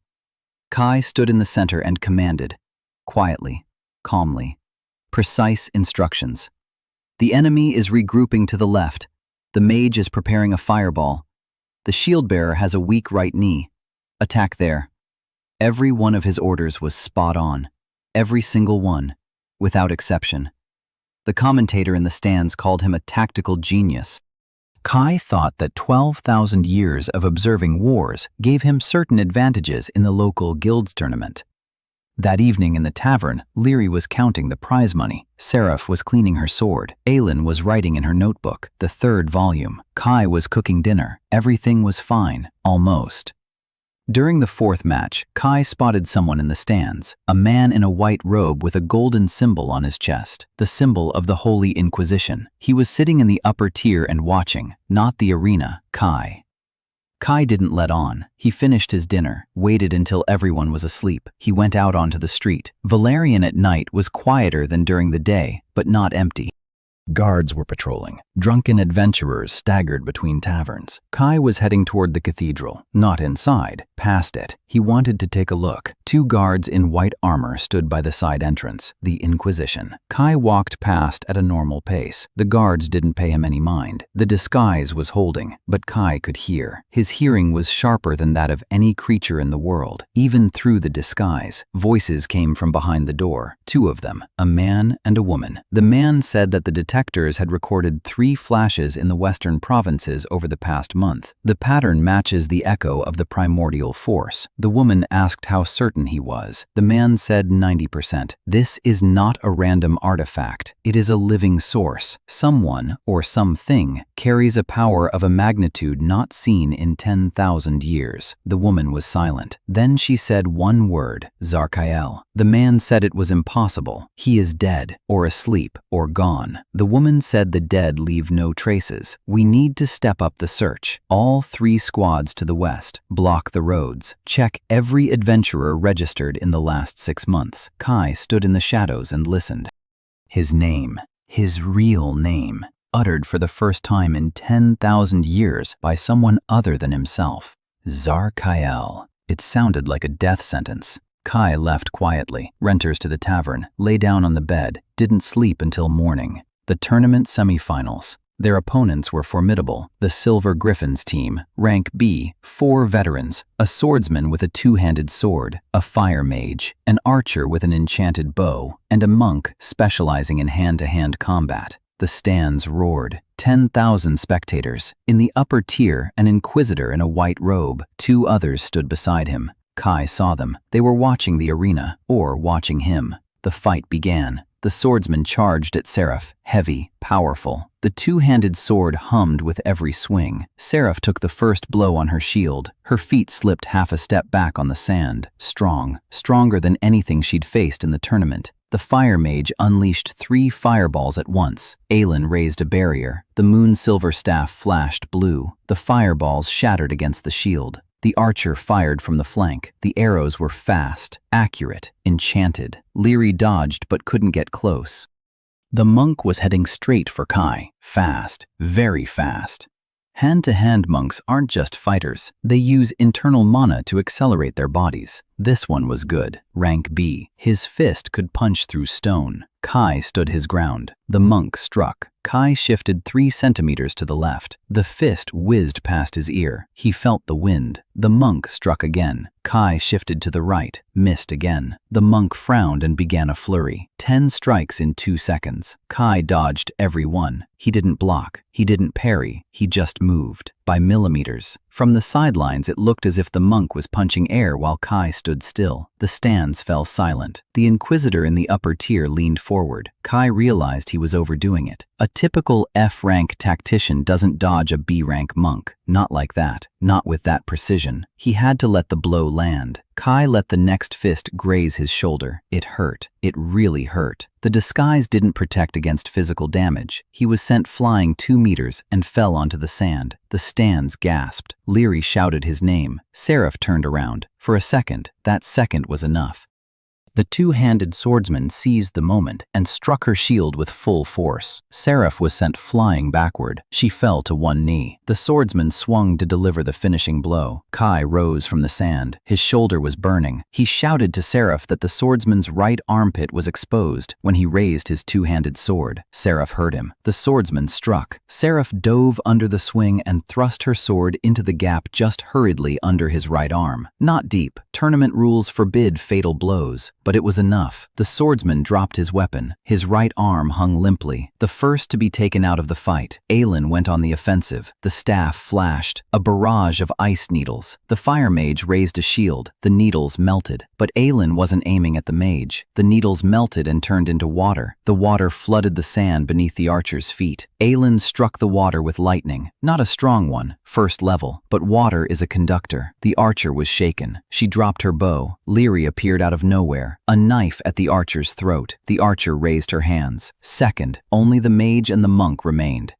Kai stood in the center and commanded, quietly, calmly. Precise instructions. The enemy is regrouping to the left. The mage is preparing a fireball. The shield-bearer has a weak right knee. Attack there. Every one of his orders was spot on. Every single one, without exception. The commentator in the stands called him a tactical genius. Kai thought that 12,000 years of observing wars gave him certain advantages in the local guilds tournament. That evening in the tavern, Leary was counting the prize money. Seraph was cleaning her sword. Aelin was writing in her notebook, the 3rd volume. Kai was cooking dinner. Everything was fine, almost. During the 4th match, Kai spotted someone in the stands, a man in a white robe with a golden symbol on his chest, the symbol of the Holy Inquisition. He was sitting in the upper tier and watching, not the arena, Kai. Kai didn't let on. He finished his dinner, waited until everyone was asleep. He went out onto the street. Valerian at night was quieter than during the day, but not empty. Guards were patrolling. Drunken adventurers staggered between taverns. Kai was heading toward the cathedral, not inside, past it. He wanted to take a look. 2 guards in white armor stood by the side entrance, the Inquisition. Kai walked past at a normal pace. The guards didn't pay him any mind. The disguise was holding, but Kai could hear. His hearing was sharper than that of any creature in the world. Even through the disguise, voices came from behind the door. 2 of them, a man and a woman. The man said that the detectors had recorded 3 flashes in the western provinces over the past month. The pattern matches the echo of the primordial force. The woman asked how certain he was. The man said 90%. This is not a random artifact. It is a living source. Someone, or something, carries a power of a magnitude not seen in 10,000 years. The woman was silent. Then she said one word, Zarkael. The man said it was impossible. He is dead, or asleep, or gone. The woman said the dead leave no traces. We need to step up the search. All 3 squads to the west. Block the roads. Check every adventurer registered in the last 6 months. Kai stood in the shadows and listened. His name, his real name, uttered for the first time in 10,000 years by someone other than himself. Zarkael. It sounded like a death sentence. Kai left quietly, renters to the tavern, lay down on the bed, didn't sleep until morning. The tournament semifinals. Their opponents were formidable. The Silver Griffins team, rank B, 4 veterans, a swordsman with a 2-handed sword, a fire mage, an archer with an enchanted bow, and a monk specializing in hand-to-hand combat. The stands roared. 10,000 spectators. In the upper tier, an inquisitor in a white robe. 2 others stood beside him. Kai saw them. They were watching the arena, or watching him. The fight began. The swordsman charged at Seraph, heavy, powerful. The two-handed sword hummed with every swing. Seraph took the first blow on her shield. Her feet slipped half a step back on the sand. Strong, stronger than anything she'd faced in the tournament. The fire mage unleashed 3 fireballs at once. Aelin raised a barrier. The moon-silver staff flashed blue. The fireballs shattered against the shield. The archer fired from the flank. The arrows were fast, accurate, enchanted. Leary dodged but couldn't get close. The monk was heading straight for Kai. Fast, very fast. Hand-to-hand monks aren't just fighters. They use internal mana to accelerate their bodies. This one was good. Rank B. His fist could punch through stone. Kai stood his ground. The monk struck. Kai shifted 3 centimeters to the left. The fist whizzed past his ear. He felt the wind. The monk struck again. Kai shifted to the right, missed again. The monk frowned and began a flurry. 10 strikes in 2 seconds. Kai dodged every one. He didn't block. He didn't parry. He just moved. By millimeters. From the sidelines, it looked as if the monk was punching air while Kai stood still. The stands fell silent. The Inquisitor in the upper tier leaned forward. Kai realized he was overdoing it. A typical F-rank tactician doesn't dodge a B-rank monk. Not like that. Not with that precision. He had to let the blow land. Kai let the next fist graze his shoulder. It hurt. It really hurt. The disguise didn't protect against physical damage. He was sent flying 2 meters and fell onto the sand. The stands gasped. Leary shouted his name. Seraph turned around. For a second, that second was enough. The two-handed swordsman seized the moment and struck her shield with full force. Seraph was sent flying backward. She fell to one knee. The swordsman swung to deliver the finishing blow. Kai rose from the sand. His shoulder was burning. He shouted to Seraph that the swordsman's right armpit was exposed when he raised his two-handed sword. Seraph heard him. The swordsman struck. Seraph dove under the swing and thrust her sword into the gap just hurriedly under his right arm. Not deep. Tournament rules forbid fatal blows. But it was enough. The swordsman dropped his weapon. His right arm hung limply. The first to be taken out of the fight. Aelin went on the offensive. The staff flashed. A barrage of ice needles. The fire mage raised a shield. The needles melted. But Aelin wasn't aiming at the mage. The needles melted and turned into water. The water flooded the sand beneath the archer's feet. Aelin struck the water with lightning. Not a strong one, first level, but water is a conductor. The archer was shaken. She dropped her bow. Leary appeared out of nowhere. A knife at the archer's throat. The archer raised her hands. Second, only the mage and the monk remained.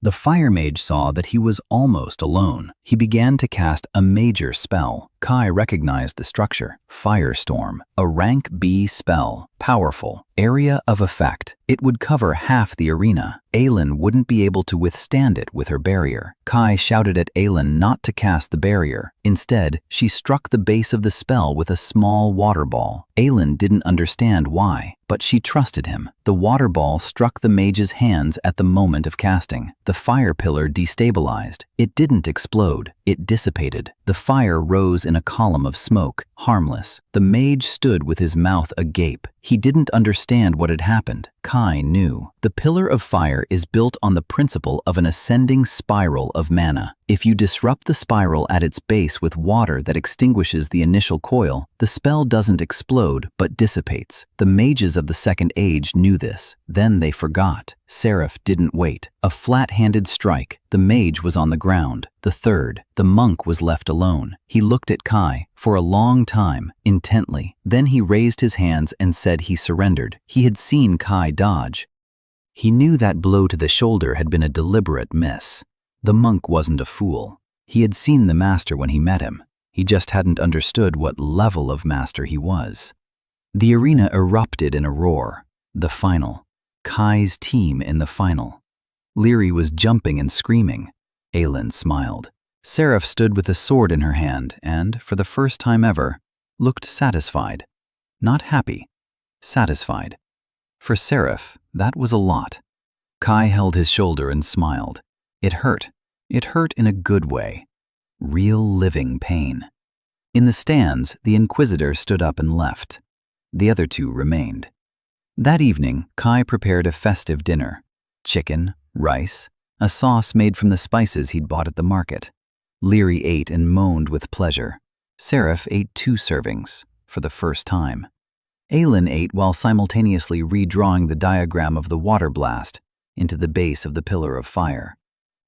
The fire mage saw that he was almost alone. He began to cast a major spell. Kai recognized the structure. Firestorm, a rank B spell. Powerful. Area of effect. It would cover half the arena. Aelin wouldn't be able to withstand it with her barrier. Kai shouted at Aelin not to cast the barrier. Instead, she struck the base of the spell with a small water ball. Aelin didn't understand why, but she trusted him. The water ball struck the mage's hands at the moment of casting. The fire pillar destabilized. It didn't explode. It dissipated. The fire rose in a column of smoke, harmless. The mage stood with his mouth agape. He didn't understand what had happened. Kai knew. The pillar of fire is built on the principle of an ascending spiral of mana. If you disrupt the spiral at its base with water that extinguishes the initial coil, the spell doesn't explode but dissipates. The mages of the Second Age knew this. Then they forgot. Seraph didn't wait. A flat-handed strike. The mage was on the ground. The third. The monk was left alone. He looked at Kai for a long time, intently. Then he raised his hands and said he surrendered. He had seen Kai dodge. He knew that blow to the shoulder had been a deliberate miss. The monk wasn't a fool. He had seen the master when he met him. He just hadn't understood what level of master he was. The arena erupted in a roar. The final. Kai's team in the final. Leary was jumping and screaming. Aelin smiled. Seraph stood with a sword in her hand and, for the first time ever, looked satisfied. Not happy. Satisfied. For Seraph, that was a lot. Kai held his shoulder and smiled. It hurt. It hurt in a good way. Real living pain. In the stands, the Inquisitor stood up and left. The other two remained. That evening, Kai prepared a festive dinner. Chicken, rice, a sauce made from the spices he'd bought at the market. Leary ate and moaned with pleasure. Seraph ate 2 servings, for the first time. Aylin ate while simultaneously redrawing the diagram of the water blast into the base of the pillar of fire.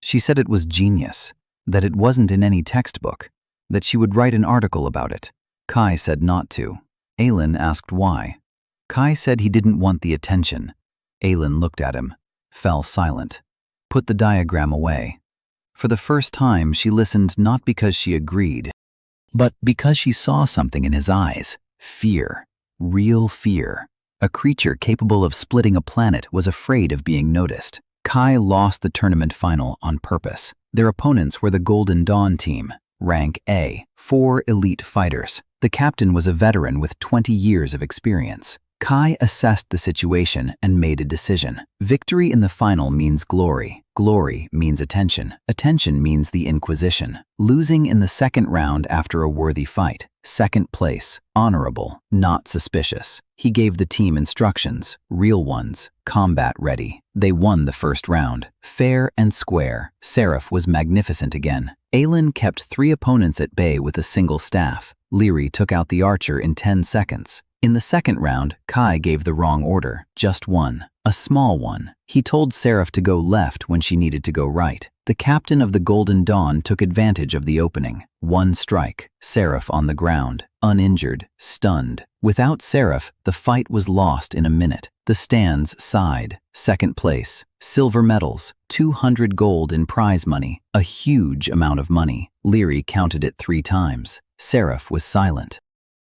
She said it was genius, that it wasn't in any textbook, that she would write an article about it. Kai said not to. Aylin asked why. Kai said he didn't want the attention. Aylin looked at him, fell silent, put the diagram away. For the first time, she listened not because she agreed, but because she saw something in his eyes. Fear. Real fear. A creature capable of splitting a planet was afraid of being noticed. Kai lost the tournament final on purpose. Their opponents were the Golden Dawn team, rank A, 4 elite fighters. The captain was a veteran with 20 years of experience. Kai assessed the situation and made a decision. Victory in the final means glory. Glory means attention. Attention means the Inquisition. Losing in the second round after a worthy fight. Second place. Honorable, not suspicious. He gave the team instructions, real ones, combat ready. They won the first round. Fair and square. Seraph was magnificent again. Aylin kept 3 opponents at bay with a single staff. Leary took out the archer in 10 seconds. In the second round, Kai gave the wrong order, just one, a small one. He told Seraph to go left when she needed to go right. The captain of the Golden Dawn took advantage of the opening. One strike, Seraph on the ground, uninjured, stunned. Without Seraph, the fight was lost in a minute. The stands sighed. Second place, silver medals, 200 gold in prize money, a huge amount of money. Leary counted it 3 times. Seraph was silent.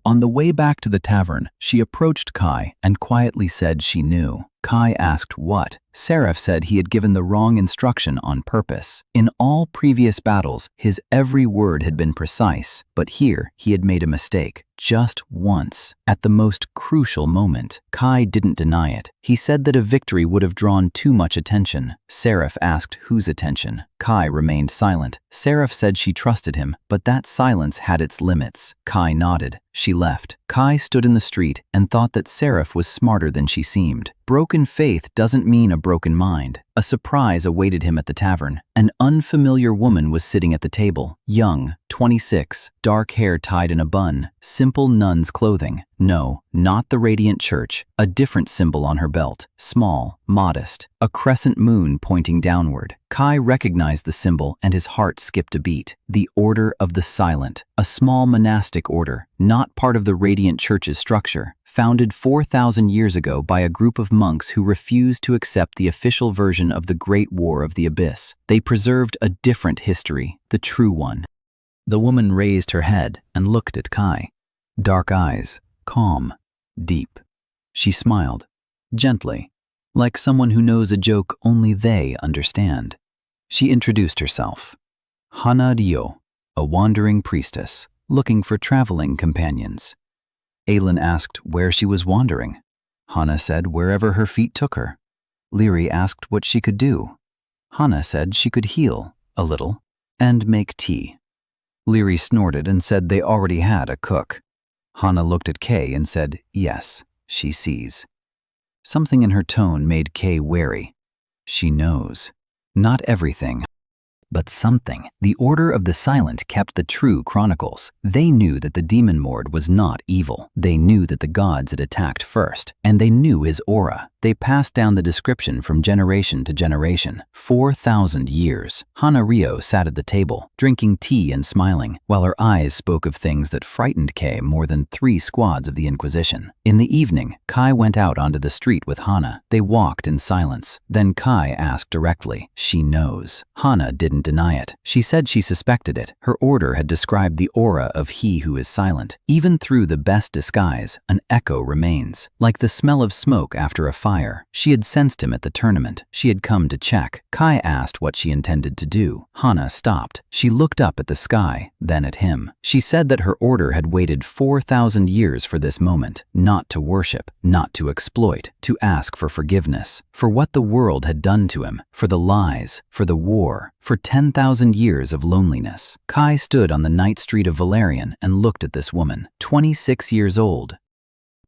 On the way back to the tavern, she approached Kai and quietly said she knew. Kai asked what. Seraph said he had given the wrong instruction on purpose. In all previous battles, his every word had been precise, but here he had made a mistake. Just once. At the most crucial moment. Kai didn't deny it. He said that a victory would have drawn too much attention. Seraph asked whose attention. Kai remained silent. Seraph said she trusted him, but that silence had its limits. Kai nodded. She left. Kai stood in the street and thought that Seraph was smarter than she seemed. Broken faith doesn't mean a broken mind. A surprise awaited him at the tavern. An unfamiliar woman was sitting at the table. Young, 26, dark hair tied in a bun, simple nun's clothing. No, not the Radiant Church, a different symbol on her belt. Small, modest, a crescent moon pointing downward. Kai recognized the symbol and his heart skipped a beat. The Order of the Silent, a small monastic order, not part of the Radiant Church's structure. Founded 4,000 years ago by a group of monks who refused to accept the official version of the Great War of the Abyss. They preserved a different history, the true one. The woman raised her head and looked at Kai. Dark eyes, calm, deep. She smiled, gently, like someone who knows a joke only they understand. She introduced herself. Hana Ryo, a wandering priestess, looking for traveling companions. Aylin asked where she was wandering. Hana said wherever her feet took her. Leary asked what she could do. Hana said she could heal, a little, and make tea. Leary snorted and said they already had a cook. Hana looked at Kay and said, yes, she sees. Something in her tone made Kay wary. She knows. Not everything, but something. The Order of the Silent kept the true chronicles. They knew that the demon lord was not evil. They knew that the gods had attacked first, and they knew his aura. They passed down the description from generation to generation. 4,000 years. Hana Ryo sat at the table, drinking tea and smiling, while her eyes spoke of things that frightened Kay more than 3 squads of the Inquisition. In the evening, Kai went out onto the street with Hana. They walked in silence. Then Kai asked directly, she knows. Hana didn't deny it. She said she suspected it. Her order had described the aura of he who is silent. Even through the best disguise, an echo remains, like the smell of smoke after a fire. She had sensed him at the tournament. She had come to check. Kai asked what she intended to do. Hana stopped. She looked up at the sky, then at him. She said that her order had waited 4,000 years for this moment, not to worship, not to exploit, to ask for forgiveness, for what the world had done to him, for the lies, for the war, for 10,000 years of loneliness. Kai stood on the night street of Valerian and looked at this woman, 26 years old.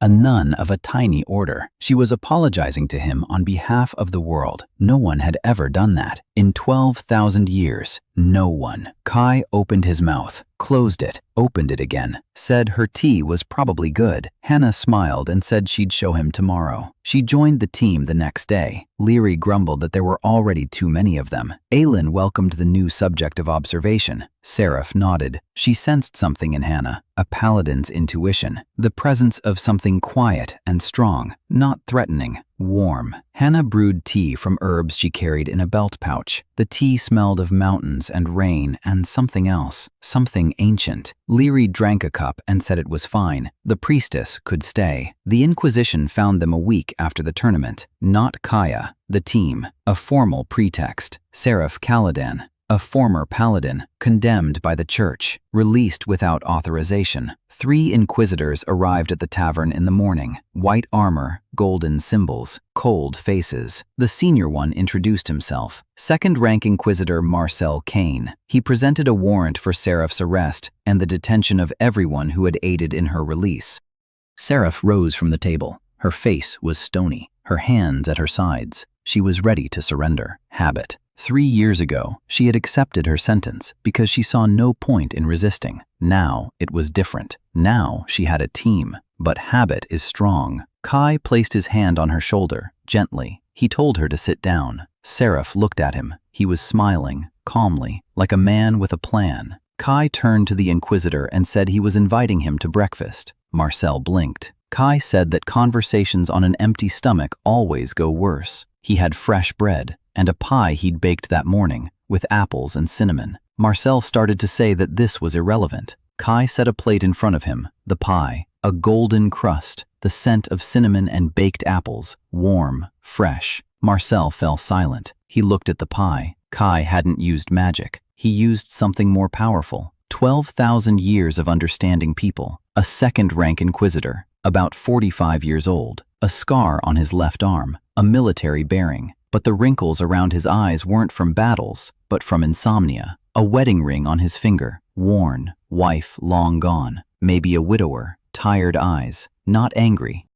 A nun of a tiny order. She was apologizing to him on behalf of the world. No one had ever done that. In 12,000 years, No one. Kai opened his mouth, closed it, opened it again, said her tea was probably good. Hannah smiled and said she'd show him tomorrow. She joined the team the next day. Leary grumbled that there were already too many of them. Aelin welcomed the new subject of observation. Seraph nodded. She sensed something in Hannah, a paladin's intuition, the presence of something quiet and strong, not threatening, warm. Hannah brewed tea from herbs she carried in a belt pouch. The tea smelled of mountains and rain and something else, something ancient. Leary drank a cup and said it was fine. The priestess could stay. The Inquisition found them a week after the tournament. Not Kaya, the team. A formal pretext. Seraph Caladan, a former paladin, condemned by the church, released without authorization. 3 inquisitors arrived at the tavern in the morning. White armor, golden symbols, cold faces. The senior one introduced himself. Second-rank Inquisitor Marcel Kane. He presented a warrant for Seraph's arrest and the detention of everyone who had aided in her release. Seraph rose from the table. Her face was stony, her hands at her sides. She was ready to surrender. Habit. 3 years ago, she had accepted her sentence because she saw no point in resisting. Now, it was different. Now, she had a team. But habit is strong. Kai placed his hand on her shoulder, gently. He told her to sit down. Seraph looked at him. He was smiling, calmly, like a man with a plan. Kai turned to the Inquisitor and said he was inviting him to breakfast. Marcel blinked. Kai said that conversations on an empty stomach always go worse. He had fresh bread and a pie he'd baked that morning, with apples and cinnamon. Marcel started to say that this was irrelevant. Kai set a plate in front of him, the pie, a golden crust, the scent of cinnamon and baked apples, warm, fresh. Marcel fell silent. He looked at the pie. Kai hadn't used magic. He used something more powerful. 12,000 years of understanding people. A second-rank Inquisitor, about 45 years old, a scar on his left arm, a military bearing. But the wrinkles around his eyes weren't from battles, but from insomnia. A wedding ring on his finger, worn, wife long gone, maybe a widower, tired eyes, not angry.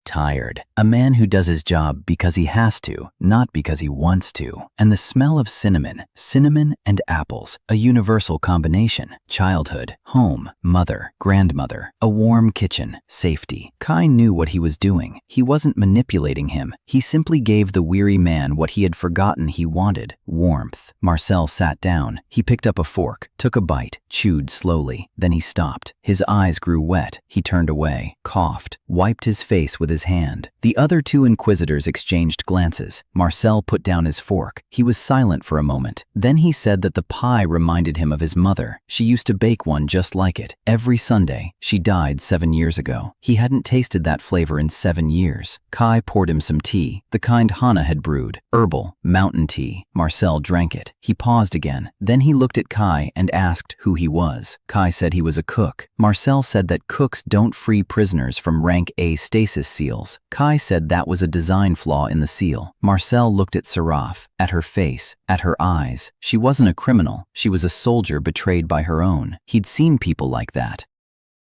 Tired. A man who does his job because he has to, not because he wants to. And the smell of cinnamon and apples, a universal combination. Childhood, home, mother, grandmother, a warm kitchen, safety. Kai knew what he was doing. He wasn't manipulating him. He simply gave the weary man what he had forgotten he wanted, warmth. Marcel sat down. He picked up a fork, took a bite, chewed slowly. Then he stopped. His eyes grew wet. He turned away, coughed, wiped his face with his hand. The other 2 Inquisitors exchanged glances. Marcel put down his fork. He was silent for a moment. Then he said that the pie reminded him of his mother. She used to bake one just like it, every Sunday. She died 7 years ago. He hadn't tasted that flavor in 7 years. Kai poured him some tea, the kind Hannah had brewed. Herbal, mountain tea. Marcel drank it. He paused again. Then he looked at Kai and asked who he was. Kai said he was a cook. Marcel said that cooks don't free prisoners from rank A stasis seals. Kai said that was a design flaw in the seal. Marcel looked at Seraph, at her face, at her eyes. She wasn't a criminal. She was a soldier betrayed by her own. He'd seen people like that.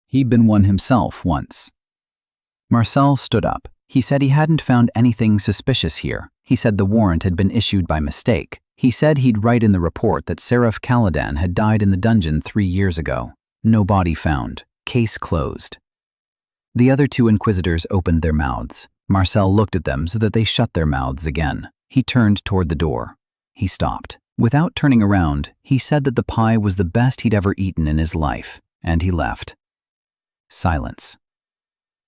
He'd been one himself once. Marcel stood up. He said he hadn't found anything suspicious here. He said the warrant had been issued by mistake. He said he'd write in the report that Seraph Caladan had died in the dungeon 3 years ago. No body found. Case closed. The other 2 Inquisitors opened their mouths. Marcel looked at them so that they shut their mouths again. He turned toward the door. He stopped. Without turning around, he said that the pie was the best he'd ever eaten in his life, and he left. Silence.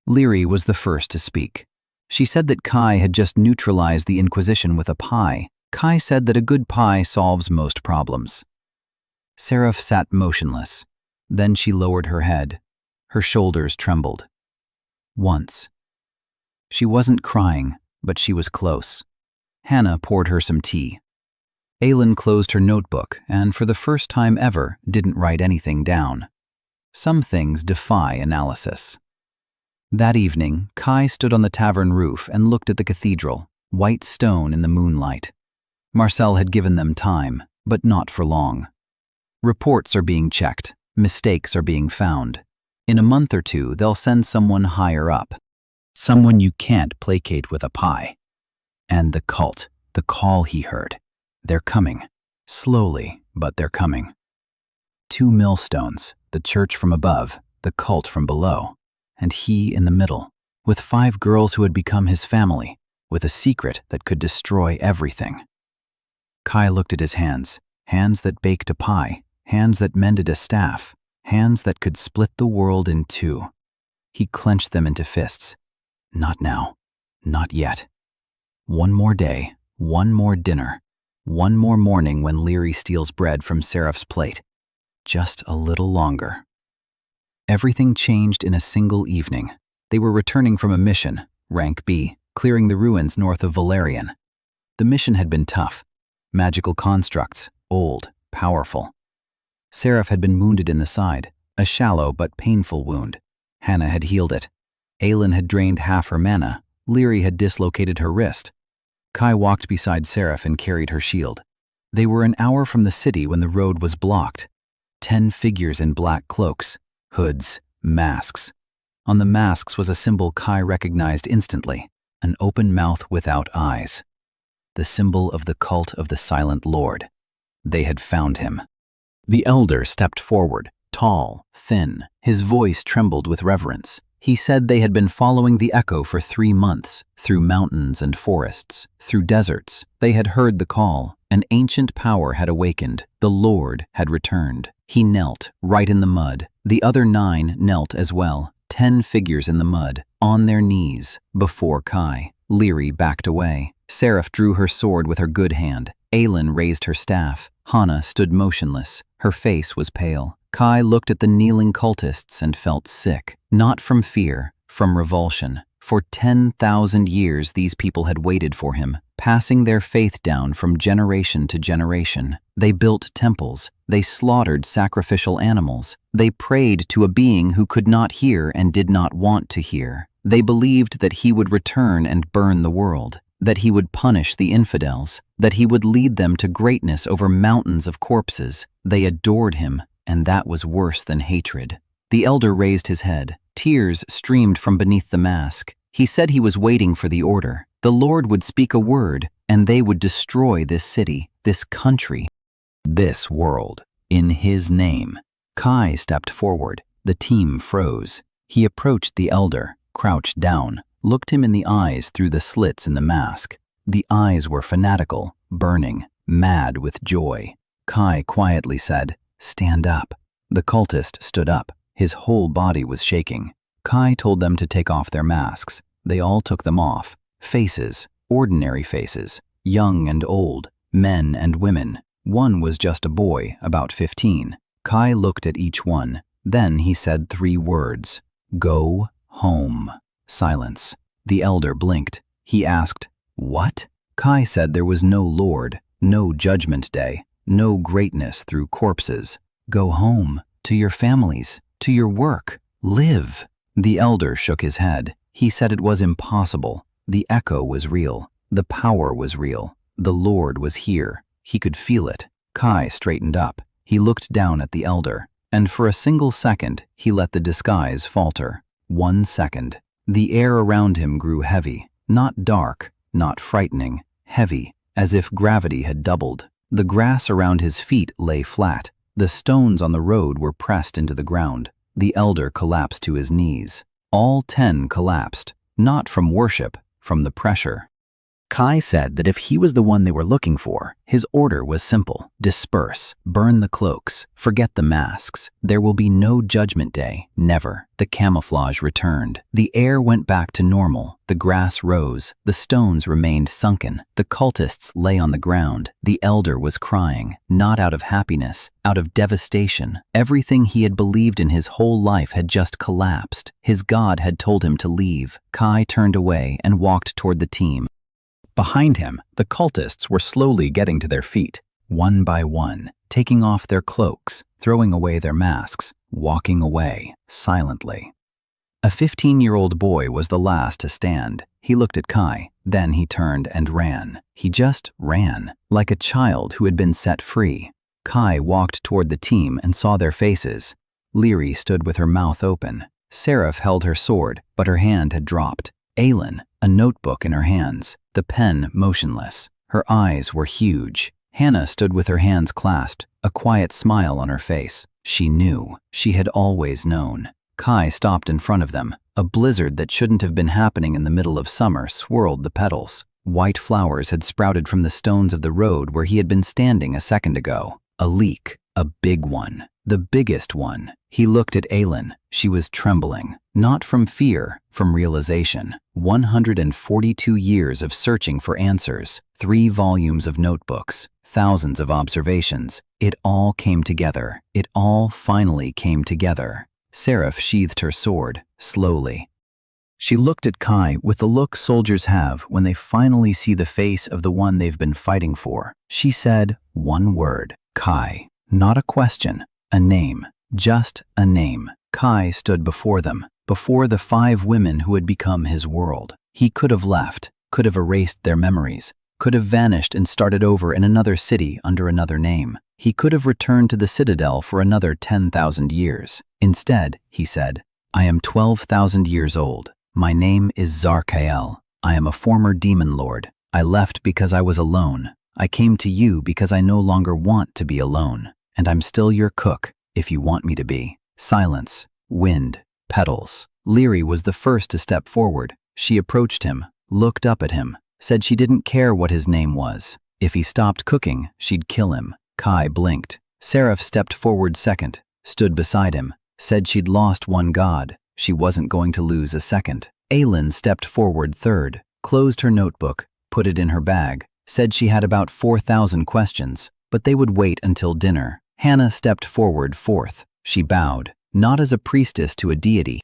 Leary was the first to speak. She said that Kai had just neutralized the Inquisition with a pie. Kai said that a good pie solves most problems. Seraph sat motionless. Then she lowered her head. Her shoulders trembled. Once. She wasn't crying, but she was close. Hannah poured her some tea. Aelin closed her notebook and, for the first time ever, didn't write anything down. Some things defy analysis. That evening, Kai stood on the tavern roof and looked at the cathedral, white stone in the moonlight. Marcel had given them time, but not for long. Reports are being checked. Mistakes are being found. In a month or 2, they'll send someone higher up. Someone you can't placate with a pie. And the cult, the call he heard. They're coming. Slowly, but they're coming. 2 millstones, the church from above, the cult from below, and he in the middle, with 5 girls who had become his family, with a secret that could destroy everything. Kai looked at his hands, hands that baked a pie, hands that mended a staff, hands that could split the world in 2. He clenched them into fists. Not now. Not yet. One more day, one more dinner, one more morning when Leary steals bread from Seraph's plate. Just a little longer. Everything changed in a single evening. They were returning from a mission, rank B, clearing the ruins north of Valerian. The mission had been tough. Magical constructs, old, powerful. Seraph had been wounded in the side, a shallow but painful wound. Hannah had healed it. Aylin had drained half her mana. Leary had dislocated her wrist. Kai walked beside Seraph and carried her shield. They were an hour from the city when the road was blocked. 10 figures in black cloaks, hoods, masks. On the masks was a symbol Kai recognized instantly, an open mouth without eyes. The symbol of the cult of the Silent Lord. They had found him. The elder stepped forward, tall, thin. His voice trembled with reverence. He said they had been following the echo for 3 months, through mountains and forests, through deserts. They had heard the call. An ancient power had awakened. The Lord had returned. He knelt, right in the mud. The other 9 knelt as well. 10 figures in the mud, on their knees, before Kai. Leary backed away. Seraph drew her sword with her good hand. Aylin raised her staff. Hannah stood motionless. Her face was pale. Kai looked at the kneeling cultists and felt sick. Not from fear, from revulsion. For 10,000 years these people had waited for him, passing their faith down from generation to generation. They built temples. They slaughtered sacrificial animals. They prayed to a being who could not hear and did not want to hear. They believed that he would return and burn the world, that he would punish the infidels, that he would lead them to greatness over mountains of corpses. They adored him, and that was worse than hatred. The elder raised his head. Tears streamed from beneath the mask. He said he was waiting for the order. The Lord would speak a word, and they would destroy this city, this country, this world, in his name. Kai stepped forward. The team froze. He approached the elder, crouched down, looked him in the eyes through the slits in the mask. The eyes were fanatical, burning, mad with joy. Kai quietly said, "Stand up." The cultist stood up. His whole body was shaking. Kai told them to take off their masks. They all took them off. Faces, ordinary faces, young and old, men and women. One was just a boy, about 15. Kai looked at each one. Then he said 3 words. "Go home." Silence. The elder blinked. He asked, "What?" Kai said there was no Lord, no judgment day, no greatness through corpses. "Go home, to your families, to your work, live." The elder shook his head. He said it was impossible. The echo was real. The power was real. The Lord was here. He could feel it. Kai straightened up. He looked down at the elder, and for a single second, he let the disguise falter. 1 second. The air around him grew heavy, not dark, not frightening, heavy, as if gravity had doubled. The grass around his feet lay flat. The stones on the road were pressed into the ground. The elder collapsed to his knees. All 10 collapsed, not from worship, from the pressure. Kai said that if he was the one they were looking for, his order was simple. Disperse, burn the cloaks, forget the masks. There will be no judgment day, never. The camouflage returned. The air went back to normal. The grass rose. The stones remained sunken. The cultists lay on the ground. The elder was crying, not out of happiness, out of devastation. Everything he had believed in his whole life had just collapsed. His God had told him to leave. Kai turned away and walked toward the team. Behind him, the cultists were slowly getting to their feet, one by one, taking off their cloaks, throwing away their masks, walking away, silently. A 15-year-old boy was the last to stand. He looked at Kai, then he turned and ran. He just ran, like a child who had been set free. Kai walked toward the team and saw their faces. Leary stood with her mouth open. Seraph held her sword, but her hand had dropped. Aylin, a notebook in her hands, the pen motionless. Her eyes were huge. Hannah stood with her hands clasped, a quiet smile on her face. She knew. She had always known. Kai stopped in front of them. A blizzard that shouldn't have been happening in the middle of summer swirled the petals. White flowers had sprouted from the stones of the road where he had been standing a second ago. A leak, a big one, the biggest one. He looked at Aylin. She was trembling, not from fear, from realization. 142 years of searching for answers, 3 volumes of notebooks, thousands of observations. It all came together. It all finally came together. Seraph sheathed her sword, slowly. She looked at Kai with the look soldiers have when they finally see the face of the one they've been fighting for. She said one word, Kai. Not a question, a name, just a name. Kai stood before them, before the 5 women who had become his world. He could have left, could have erased their memories, could have vanished and started over in another city under another name. He could have returned to the citadel for another 10,000 years. Instead, he said, I am 12,000 years old. My name is Zarkael. I am a former demon lord. I left because I was alone. I came to you because I no longer want to be alone. And I'm still your cook, if you want me to be. Silence, wind, petals. Lyri was the first to step forward. She approached him, looked up at him, said she didn't care what his name was. If he stopped cooking, she'd kill him. Kai blinked. Seraph stepped forward second, stood beside him, said she'd lost one god. She wasn't going to lose a second. Aylin stepped forward third, closed her notebook, put it in her bag, said she had about 4,000 questions, but they would wait until dinner. Hannah stepped forward fourth. She bowed, not as a priestess to a deity,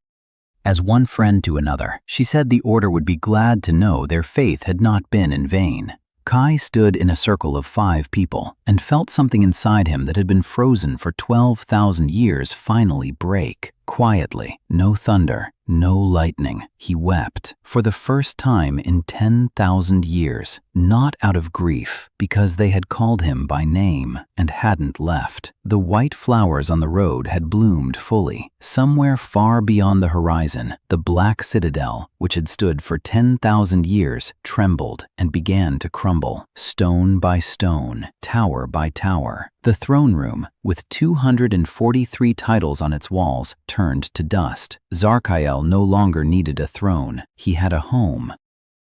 as one friend to another. She said the order would be glad to know their faith had not been in vain. Kai stood in a circle of 5 people and felt something inside him that had been frozen for 12,000 years finally break. Quietly, no thunder, no lightning. He wept for the first time in 10,000 years, not out of grief, because they had called him by name and hadn't left. The white flowers on the road had bloomed fully. Somewhere far beyond the horizon, the black citadel, which had stood for 10,000 years, trembled and began to crumble, stone by stone, tower by tower. The throne room, with 243 titles on its walls, turned to dust. Zarkael no longer needed a throne. He had a home,